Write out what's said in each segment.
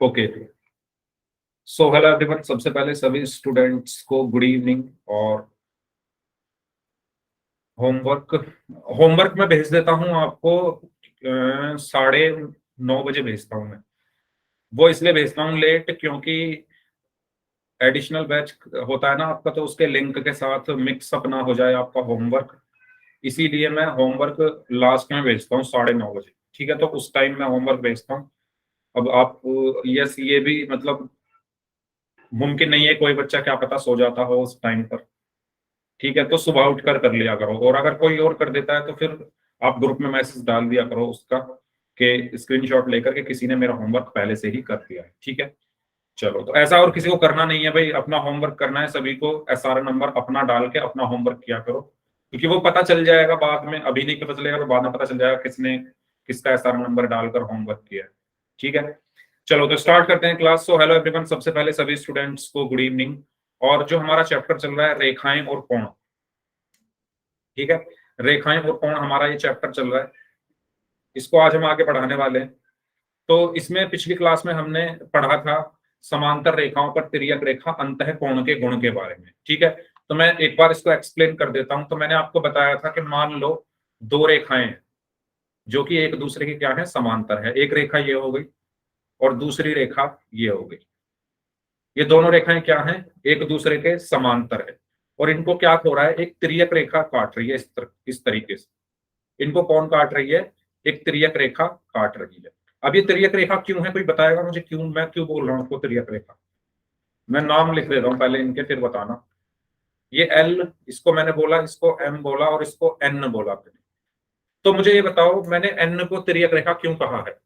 Okay, so hello everyone. सबसे पहले सभी स्टूडेंट्स को गुड इवनिंग। और होमवर्क मैं भेज देता हूं आपको 9:30 भेजता हूं मैं। वो इसलिए भेजता हूं लेट क्योंकि एडिशनल बैच होता है ना आपका, तो उसके लिंक के साथ मिक्स अप ना हो जाए आपका होमवर्क। इसीलिए मैं होमवर्क लास्ट में भेजता हूँ 9:30। ठीक है, तो उस टाइम मैं होमवर्क भेजता हूँ। अब आप यस, ये भी मतलब मुमकिन नहीं है कोई बच्चा क्या पता सो जाता हो उस टाइम पर। ठीक है, तो सुबह उठकर कर लिया करो, और अगर कोई और कर देता है तो फिर आप ग्रुप में मैसेज डाल दिया करो उसका कि स्क्रीनशॉट लेकर के किसी ने मेरा होमवर्क पहले से ही कर दिया है। ठीक है, चलो, तो ऐसा और किसी को करना नहीं है भाई, अपना होमवर्क करना है सभी को। एसआर नंबर अपना डाल के अपना होमवर्क किया करो, क्योंकि वो पता चल जाएगा बाद में, अभी नहीं पता चलेगा तो बाद में पता चल जाएगा किसने किसका एसआर नंबर डालकर होमवर्क किया है। ठीक है, चलो तो स्टार्ट करते हैं क्लास। सो हेलो एवरीवन, सबसे पहले सभी स्टूडेंट्स को गुड इवनिंग। और जो हमारा चैप्टर चल रहा है रेखाएं और कोण, ठीक है, रेखाएं और कोण हमारा ये चैप्टर चल रहा है, इसको आज हम आगे बढ़ाने वाले हैं। तो इसमें पिछली क्लास में हमने पढ़ा था समांतर रेखाओं पर तिर्यक रेखा अंतःकोण के गुण के बारे में। ठीक है, तो मैं एक बार इसको एक्सप्लेन कर देता हूं। तो मैंने आपको बताया था कि मान लो दो रेखाएं जो कि एक दूसरे की क्या है, समांतर है। एक रेखा ये हो गई और दूसरी रेखा ये हो गई। ये दोनों रेखाएं क्या हैं, एक दूसरे के समांतर है, और इनको क्या हो रहा है, एक तिर्यक रेखा काट रही है इस तरीके से। इनको कौन काट रही है, एक तिर्यक रेखा काट रही है। अब ये तिर्यक रेखा क्यों है, कोई बताएगा मुझे क्यों, मैं क्यों बोल रहा हूँ उसको तिर्यक रेखा? मैं नाम लिख देता हूँ पहले इनके, फिर बताना। ये एल, इसको मैंने बोला, इसको एम बोला और इसको एन बोला मैंने। तो मुझे ये बताओ, मैंने एन को तिर्यक रेखा क्यों कहा है,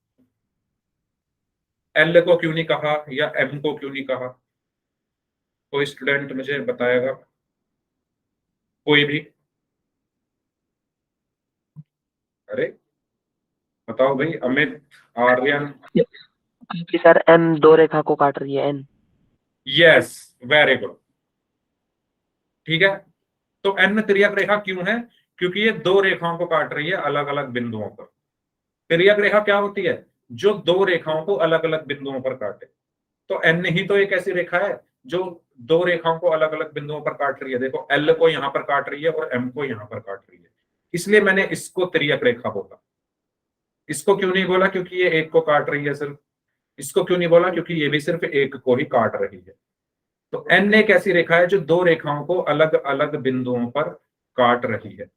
एल को क्यों नहीं कहा या एम को क्यों नहीं कहा? कोई स्टूडेंट मुझे बताएगा, कोई भी? अरे बताओ भाई, अमित, आर्यन। क्योंकि सर एम दो रेखा को काट रही है, एन। Yes, very good. ठीक है, तो एन तिर्यक रेखा क्यों है, क्योंकि ये दो रेखाओं को काट रही है अलग अलग बिंदुओं पर। तिर्यक रेखा क्या होती है, जो दो रेखाओं को अलग अलग बिंदुओं पर काटे। तो एन ही तो एक ऐसी रेखा है जो दो रेखाओं को अलग अलग बिंदुओं पर काट रही है। देखो, एल को यहां पर काट रही है और एम को यहां पर काट रही है, इसलिए मैंने इसको तिर्यक रेखा बोला। इसको क्यों नहीं बोला, क्योंकि ये एक को काट रही है सिर्फ। इसको क्यों नहीं बोला, क्योंकि ये भी सिर्फ एक को ही काट रही है। तो एन एक ऐसी रेखा है जो दो रेखाओं को अलग अलग बिंदुओं पर काट रही है,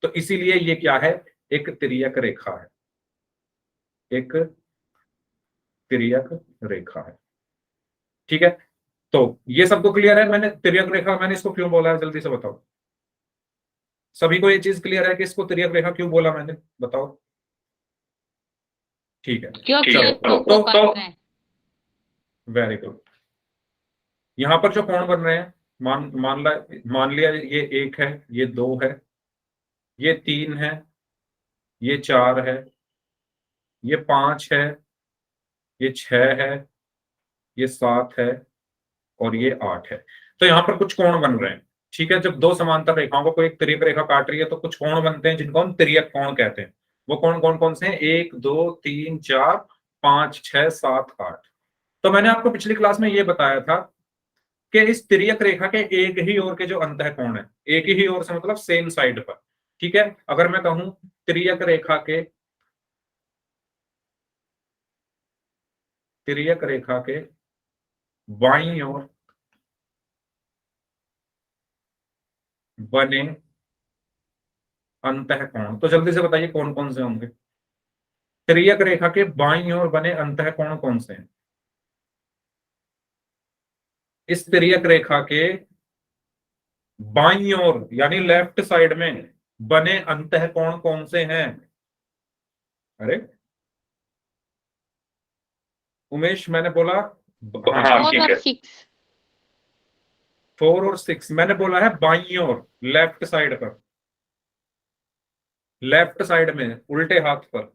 तो इसीलिए ये क्या है, एक तिर्यक रेखा है, एक तिर्यक रेखा है। ठीक है, तो ये सबको क्लियर है? मैंने तिर्यक रेखा मैंने इसको क्यों बोला है, जल्दी से बताओ। सभी को ये चीज क्लियर है कि इसको तिर्यक रेखा क्यों बोला मैंने, बताओ। ठीक है, चलो तो वेरी गुड। यहां पर जो कोण बन रहे हैं, मान लिया ये एक है, ये दो है, ये तीन है, ये चार है, ये पांच है, ये छह है, ये सात है, और ये आठ है। तो यहाँ पर कुछ कोण बन रहे हैं। ठीक है, जब दो समांतर रेखाओं को कोई एक तिर्यक रेखा काट रही है तो कुछ कोण बनते हैं जिनको हम तिर्यक कोण कहते हैं। वो कोण कौन कौन से हैं, एक दो तीन चार पांच छह सात आठ। तो मैंने आपको पिछली क्लास में ये बताया था कि इस तिर्यक रेखा के एक ही ओर के जो अंतःकोण है, एक ही ओर से मतलब सेम साइड पर। ठीक है, अगर मैं कहूं तिर्यक रेखा के बाईं ओर बने अंतःकोण, तो जल्दी से बताइए कौन कौन से होंगे? तिर्यक रेखा के बाईं ओर बने अंतःकोण कौन से हैं? इस तिर्यक रेखा के बाईं ओर यानी लेफ्ट साइड में बने अंतःकोण कौन से हैं? अरे उमेश, मैंने बोला, हाँ ठीक है, 4 और 6 मैंने बोला है बाईं ओर, लेफ्ट साइड पर, लेफ्ट साइड में उल्टे हाथ पर।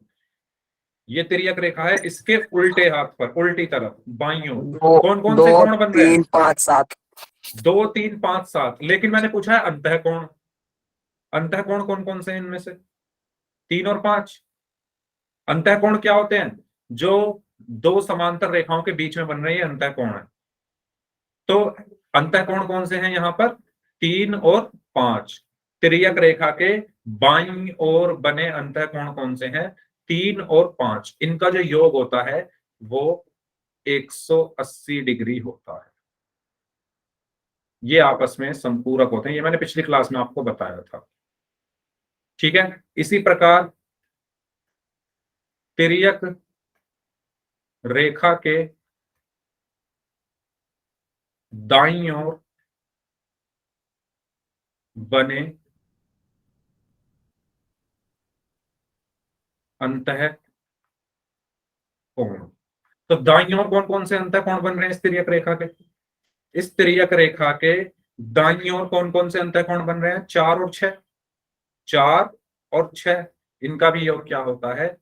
ये तिर्यक रेखा है, इसके उल्टे हाथ पर, उल्टी तरफ, बाईं ओर कौन कौन से कोण बन रहे हैं? 2 3 5 7। 2 3 5 7, लेकिन मैंने पूछा है अंतःकोण। अंतःकोण कौन कौन से हैं इनमें से? 3 और 5। अंतःकोण क्या होते हैं? जो दो समांतर रेखाओं के बीच में बन रही है अंतःकोण है। तो अंतःकोण कौन से हैं यहाँ पर? 3 और 5। तिर्यक रेखा के बाईं ओर बने अंतःकोण कौन से हैं? 3 और 5। इनका जो योग होता है वो 180 डिग्री होता है। ये आपस में संपूरक होते हैं, ये मैंने पिछली क्लास में आपको बताया था। ठीक है। इसी प्रकार तिर्यक रेखा के दाईं ओर बने अंतःकोण, तो दाईं ओर कौन कौन से अंतःकोण बन रहे हैं इस तिर्यक रेखा के? इस तिर्यक रेखा के दाईं ओर कौन कौन से अंतःकोण बन रहे हैं? 4 और 6। 4 और 6, इनका भी योग क्या होता है?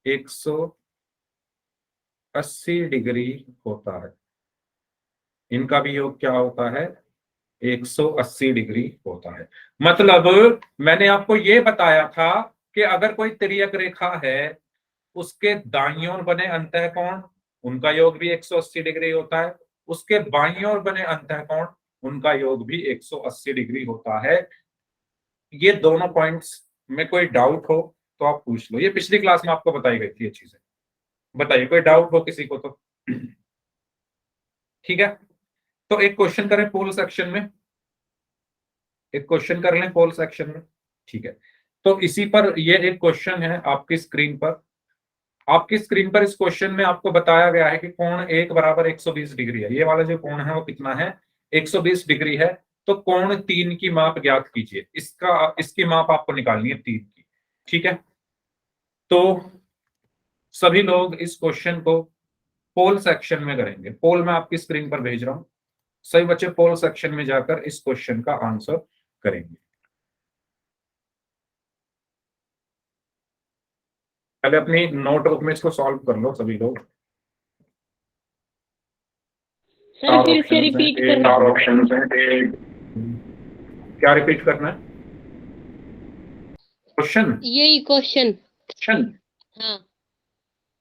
180 डिग्री होता है। इनका भी योग क्या होता है? 180 डिग्री होता है। मतलब मैंने आपको ये बताया था कि अगर कोई तिर्यक रेखा है, उसके दाईं ओर बने अंतःकोण, उनका योग भी 180 डिग्री होता है। उसके बाईं ओर बने अंतःकोण, उनका योग भी 180 डिग्री होता है। ये दोनों पॉइंट्स में कोई डाउट हो तो आप पूछ लो, ये पिछली क्लास में आपको बताई गई थी ये चीजें। बताइए कोई डाउट हो किसी को तो। ठीक है, तो एक क्वेश्चन करें पोल सेक्शन में, एक क्वेश्चन कर लें पोल सेक्शन में। ठीक है, तो इसी पर ये एक क्वेश्चन है आपकी स्क्रीन पर। आपकी स्क्रीन पर इस क्वेश्चन में आपको बताया गया है कि कोण 1 बराबर 120 डिग्री है। ये वाला जो कोण है वो कितना है? 120 डिग्री है। तो कोण 3 की माप ज्ञात कीजिए। इसकी माप आपको निकालनी है 3 की। ठीक है, तो सभी लोग इस क्वेश्चन को पोल सेक्शन में करेंगे। पोल मैं आपकी स्क्रीन पर भेज रहा हूं, सभी बच्चे पोल सेक्शन में जाकर इस क्वेश्चन का आंसर करेंगे। पहले अपनी नोटबुक में इसको सॉल्व कर लो सभी लोग। सर फिर से रिपीट करना। चार ऑप्शन है। क्या रिपीट करना है? क्वेश्चन? यही क्वेश्चन। क्वेश्चन हाँ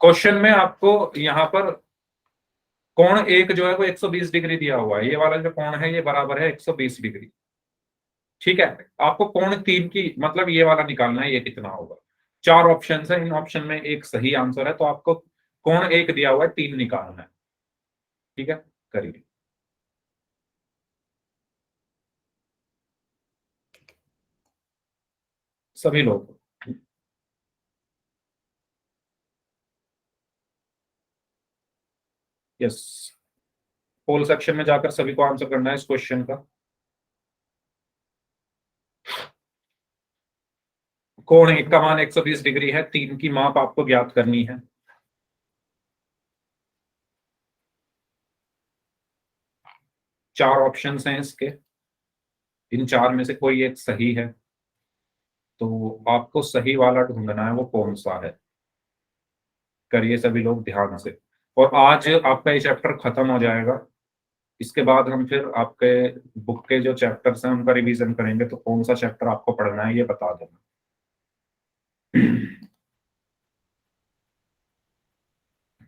क्वेश्चन में आपको यहाँ पर कोण 1 जो है वो 120 डिग्री दिया हुआ है। ये वाला जो कोण है ये बराबर है 120 डिग्री। ठीक है, आपको कोण 3 की मतलब ये वाला निकालना है, ये कितना होगा। 4 ऑप्शन है, इन ऑप्शन में एक सही आंसर है, तो आपको कोण 1 दिया हुआ है, 3 निकालना है। ठीक है, करिए। सभी लोग यस, पोल सेक्शन में जाकर सभी को आंसर करना है इस क्वेश्चन का। कोण 1 का मान 120 डिग्री है, 3 की माप आपको ज्ञात करनी है। चार ऑप्शंस हैं इसके, इन चार में से कोई एक सही है, तो आपको सही वाला ढूंढना है, वो कौन सा है। करिए सभी लोग ध्यान से। और आज आपका ये चैप्टर खत्म हो जाएगा। इसके बाद हम फिर आपके बुक के जो चैप्टर्स हैं उनका रिवीजन करेंगे, तो कौन सा चैप्टर आपको पढ़ना है ये बता देना।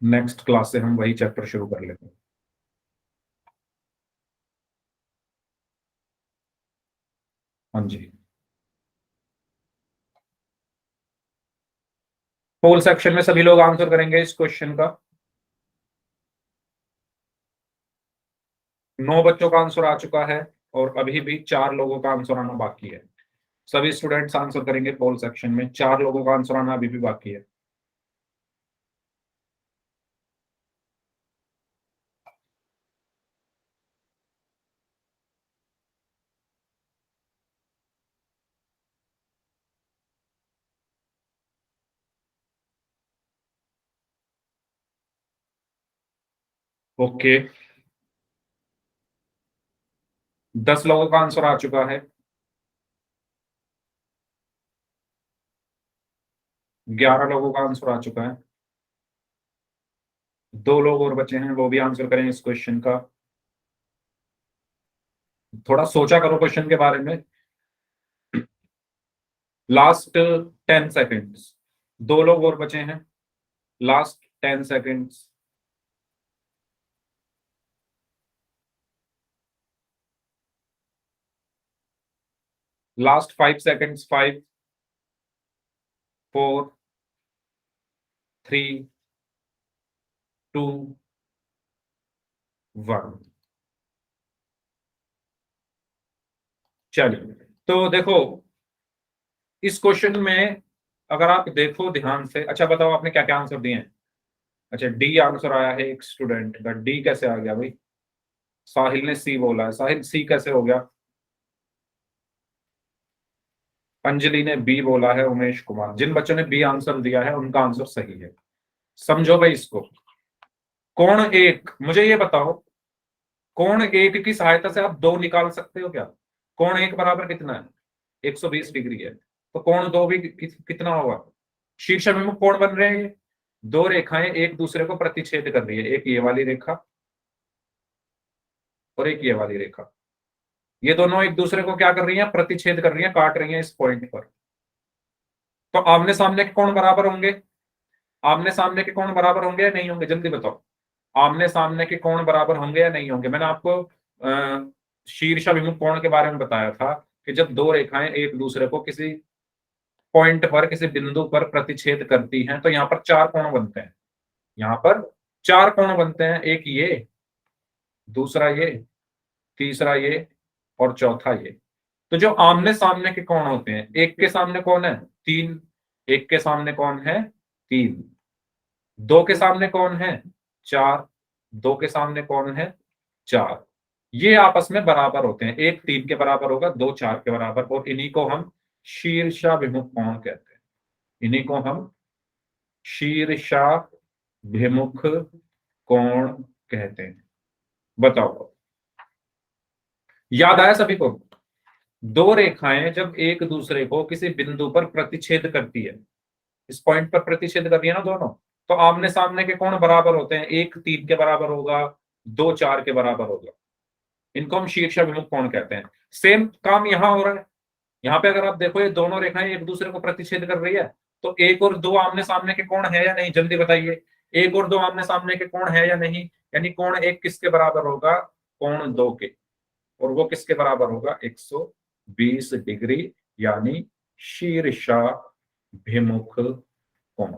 नेक्स्ट क्लास से हम वही चैप्टर शुरू कर लेते हैं। हाँ जी, पोल सेक्शन में सभी लोग आंसर करेंगे इस क्वेश्चन का। 9 बच्चों का आंसर आ चुका है और अभी भी 4 लोगों का आंसर आना बाकी है। सभी स्टूडेंट्स आंसर करेंगे पोल सेक्शन में, 4 लोगों का आंसर आना अभी भी बाकी है। ओके, 10 लोगों का आंसर आ चुका है, 11 लोगों का आंसर आ चुका है, 2 लोग और बचे हैं, वो भी आंसर करें इस क्वेश्चन का। थोड़ा सोचा करो क्वेश्चन के बारे में। लास्ट 10 सेकेंड्स, 2 लोग और बचे हैं, लास्ट 10 seconds. Last 5 seconds. 5, 4, 3, 2, 1. चलिए, तो देखो इस क्वेश्चन में अगर आप देखो ध्यान से, अच्छा बताओ आपने क्या क्या आंसर दिए हैं। अच्छा, डी आंसर आया है एक स्टूडेंट का। डी कैसे आ गया भाई? साहिल ने सी बोला है। साहिल सी कैसे हो गया? अंजलि ने बी बोला है। उमेश कुमार, जिन बच्चों ने बी आंसर दिया है उनका आंसर सही है। समझो भाई इसको। कोण एक, मुझे ये बताओ, कोण एक की सहायता से आप दो निकाल सकते हो क्या? कोण एक बराबर कितना है? 120 डिग्री है। तो कोण दो भी कितना होगा? शीर्षाभिमुख कोण बन रहे हैं। दो रेखाएं एक दूसरे को प्रतिच्छेद कर रही है, एक ये वाली रेखा और एक ये वाली रेखा। ये दोनों एक दूसरे को क्या कर रही हैं? प्रतिच्छेद कर रही हैं, काट रही हैं इस पॉइंट पर। तो आमने सामने के कोण बराबर होंगे। आमने सामने के कोण बराबर होंगे या नहीं होंगे? जल्दी बताओ। आमने सामने के कोण बराबर होंगे या नहीं होंगे? मैंने आपको शीर्षाभिमुख कोण के बारे में बताया था कि जब दो रेखाएं एक दूसरे को किसी पॉइंट पर, किसी बिंदु पर प्रतिच्छेद करती हैं तो यहाँ पर चार कोण बनते हैं। यहाँ पर चार कोण बनते हैं, एक ये, दूसरा ये, तीसरा ये और चौथा ये। तो जो आमने सामने के कोण होते हैं, एक के सामने कौन है? 3, एक के सामने कौन है? 3, दो के सामने कौन है? 4, दो के सामने कौन है? 4। ये आपस में बराबर होते हैं, एक 3 के बराबर होगा, दो 4 के बराबर, और इन्हीं को हम शीर्षाभिमुख कोण कहते हैं। इन्हीं को हम शीर्षाभिमुख कोण कहते हैं। बताओ, याद आया सभी को? दो रेखाएं जब एक दूसरे को किसी बिंदु पर प्रतिच्छेद करती है, इस पॉइंट पर प्रतिच्छेद कर रही है ना दोनों, तो आमने सामने के कोण बराबर होते हैं, एक 3 के बराबर होगा, दो 4 के बराबर होगा। इनको हम शीर्षाभिमुख कोण कहते हैं। सेम काम यहां हो रहा है। यहाँ पे अगर आप देखो, ये दोनों रेखाएं एक दूसरे को प्रतिच्छेद कर रही है, तो एक और दो आमने सामने के कोण है या नहीं? जल्दी बताइए, एक और दो आमने सामने के कोण है या नहीं? यानी कोण एक किसके बराबर होगा? कोण दो के। और वो किसके बराबर होगा? 120 डिग्री, यानी शीर्षाभिमुख कोण।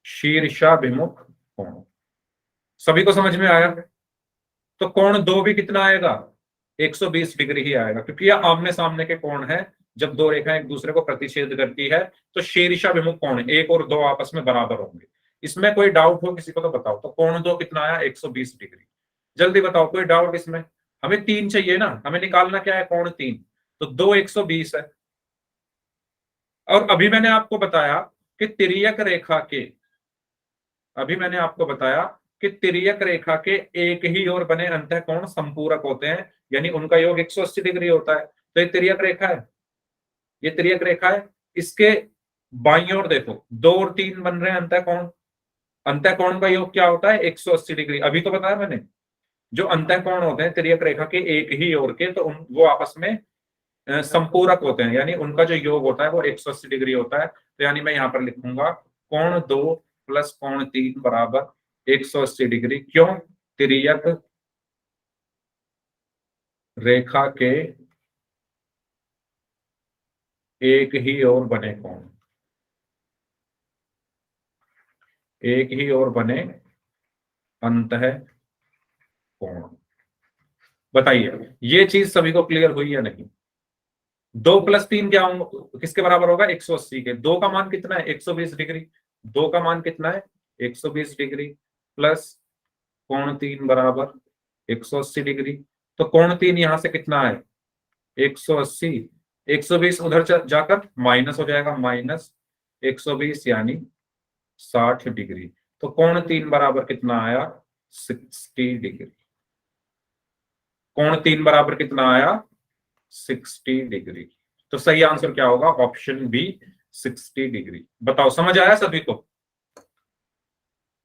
शीर्षाभिमुख कोण सभी को समझ में आया? तो कोण दो भी कितना आएगा? 120 डिग्री ही आएगा, क्योंकि यह आमने सामने के कोण है। जब दो रेखाएं एक दूसरे को प्रतिच्छेद करती है तो शीर्षाभिमुख कोण एक और दो आपस में बराबर होंगे। इसमें कोई डाउट हो किसी को तो बताओ। तो कोण दो कितना आया? 120 डिग्री। जल्दी बताओ, कोई डाउट इसमें? हमें 3 चाहिए ना, हमें निकालना क्या है? कोण 3। तो दो 120 है। और अभी मैंने आपको बताया कि तिर्यक रेखा के, अभी मैंने आपको बताया कि तिर्यक रेखा के एक ही ओर बने अंतःकोण संपूरक होते हैं, यानी उनका योग 180 डिग्री होता है। तो ये तिर्यक रेखा है, ये तिर्यक रेखा है। इसके बाईं ओर देखो, 2 और 3 बन रहे हैं अंतःकोण। अंतःकोण का योग क्या होता है? 180 डिग्री। अभी तो बताया मैंने, जो अंतःकोण होते हैं तिर्यक रेखा के एक ही ओर के, तो वो आपस में संपूरक होते हैं, यानी उनका जो योग होता है वो 180 डिग्री होता है। तो यानी मैं यहाँ पर लिखूंगा कोण 2 प्लस कोण 3 बराबर 180 डिग्री। क्यों? तिर्यक रेखा के एक ही ओर बने कोण, एक ही ओर बने अंतःकोण। बताइए, ये चीज सभी को क्लियर हुई या नहीं? 2 प्लस 3 क्या किसके बराबर होगा? 180 के। 2 का मान कितना है? 120 डिग्री। 2 का मान कितना है? 120 डिग्री प्लस कोण 3 बराबर 180 डिग्री। तो कोण 3 यहां से कितना है? 180। 120 उधर जाकर माइनस हो जाएगा, माइनस 120 यानी 60 डिग्री। तो कोण 3 बराबर कितना आया? 60 डिग्री। कोण 3 बराबर कितना आया? 60 डिग्री। तो सही आंसर क्या होगा? Option B, 60 degree. बताओ, समझ आया सभी को?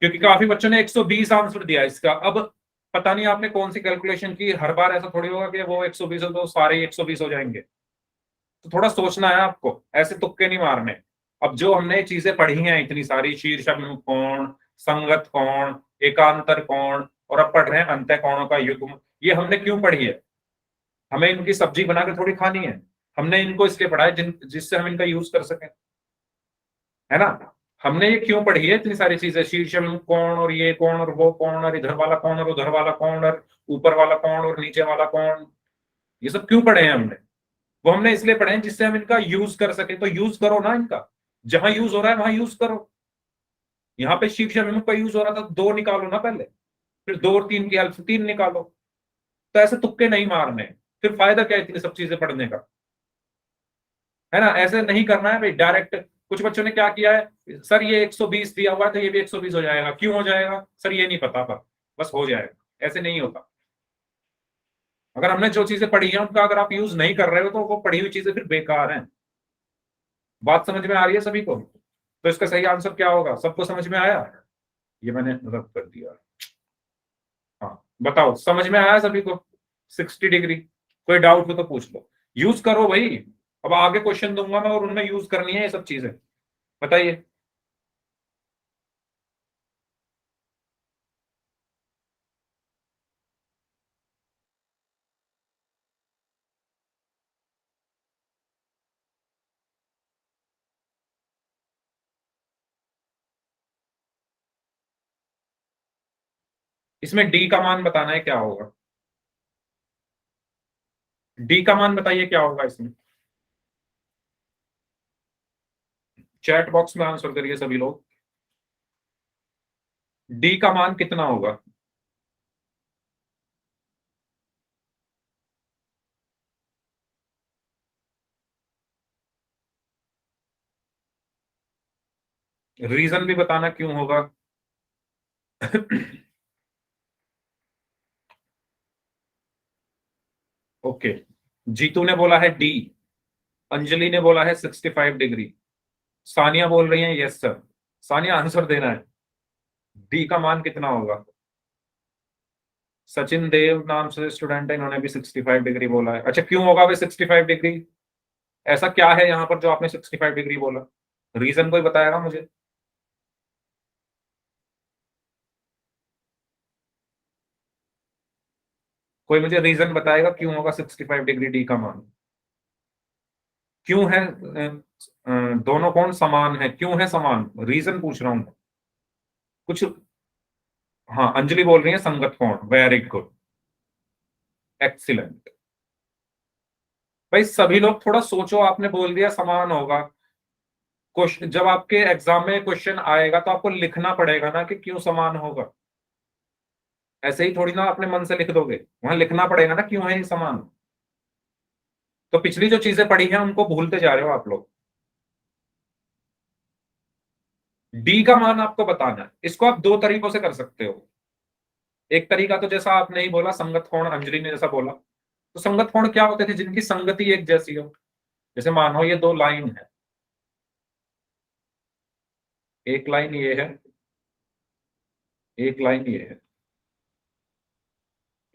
क्योंकि काफी बच्चों ने 120 आंसर दिया इसका। अब पता नहीं आपने कौन सी कैलकुलेशन की। हर बार ऐसा थोड़ी होगा कि वो 120 हो तो सारे 120 हो जाएंगे। तो थोड़ा सोचना है आपको, ऐसे तुक्के नहीं मारने। अब जो हमने चीजें पढ़ी हैं इतनी सारी, शीर्षाभिमुख कोण, संगत कोण, एकांतर कोण, और अब पढ़ रहे हैं अंतः कोणों का युग्म, ये हमने क्यों पढ़ी है? हमें इनकी सब्जी बना के थोड़ी खानी है, हमने इनको इसलिए पढ़ा है जिससे हम इनका यूज कर सकें, है ना। हमने ये क्यों पढ़ी है इतनी सारी चीजें, शीर्षाभिमुख कोण और ये कोण और वो कोण और इधर वाला कोण और उधर वाला कोण और ऊपर वाला कोण और नीचे वाला कोण, ये सब क्यों पढ़े हैं हमने? वो हमने इसलिए पढ़े हैं जिससे हम इनका यूज कर सके। तो यूज करो ना इनका, जहां यूज हो रहा है वहां यूज करो। यहाँ पे शीर्षाभिमुख का यूज हो रहा था, दो निकालो ना पहले, फिर दो और तीन की हेल्प से तीन निकालो। तो ऐसे तुक्के नहीं मारने, फिर फायदा क्या है इतनी सब चीजें पढ़ने का, है ना। ऐसे नहीं करना है भाई डायरेक्ट। कुछ बच्चों ने क्या किया है, सर ये 120 दिया हुआ है तो ये भी 120 हो जाएगा, क्यों हो जाएगा सर ये नहीं पता, पर बस हो जाएगा, ऐसे नहीं होता। अगर हमने जो चीजें पढ़ी हैं उनका अगर आप यूज नहीं कर रहे हो तो वो पढ़ी हुई चीजें फिर बेकार हैं। बात समझ में आ रही है सभी को? तो इसका सही आंसर क्या होगा, सबको समझ में आया? ये मैंने रद्द कर दिया। हाँ बताओ, समझ में आया सभी को? 60 डिग्री, कोई डाउट हो तो पूछ लो। यूज करो भाई, अब आगे क्वेश्चन दूंगा मैं और उनमें यूज करनी है ये सब चीजें। बताइए। इसमें डी का मान बताना है, क्या होगा? डी का मान बताइए क्या होगा इसमें। चैट बॉक्स में आंसर करिए सभी लोग, डी का मान कितना होगा? रीजन भी बताना क्यों होगा। ओके, जीतू ने बोला है डी, अंजलि ने बोला है 65 डिग्री, सानिया बोल रही है यस सर। सानिया आंसर देना है, डी का मान कितना होगा? सचिन देव नाम से स्टूडेंट है, इन्होंने भी 65 डिग्री बोला है। अच्छा क्यों होगा भाई 65 डिग्री? ऐसा क्या है यहाँ पर जो आपने 65 डिग्री बोला? रीजन कोई बताएगा मुझे? कोई मुझे रीजन बताएगा क्यों होगा 65 डिग्री डी का मान? क्यों है दोनों कौन समान है, क्यों है समान, रीजन पूछ रहा हूं कुछ। हाँ अंजलि बोल रही है संगत कोण, वेरी गुड, एक्सीलेंट। भाई सभी लोग थोड़ा सोचो, आपने बोल दिया समान होगा। क्वेश्चन जब आपके एग्जाम में क्वेश्चन आएगा तो आपको लिखना पड़ेगा ना कि क्यों समान होगा। ऐसे ही थोड़ी ना अपने मन से लिख दोगे, वहां लिखना पड़ेगा ना क्यों है ये समान। तो पिछली जो चीजें पढ़ी हैं उनको भूलते जा रहे हो आप लोग। डी का मान आपको बताना है, इसको आप दो तरीकों से कर सकते हो। एक तरीका तो जैसा आपने ही बोला, संगत कोण, अंजलि ने जैसा बोला। तो संगत कोण क्या होते थे? जिनकी संगति एक जैसी हो। जैसे मानो ये दो लाइन है, एक लाइन ये है, एक लाइन ये है,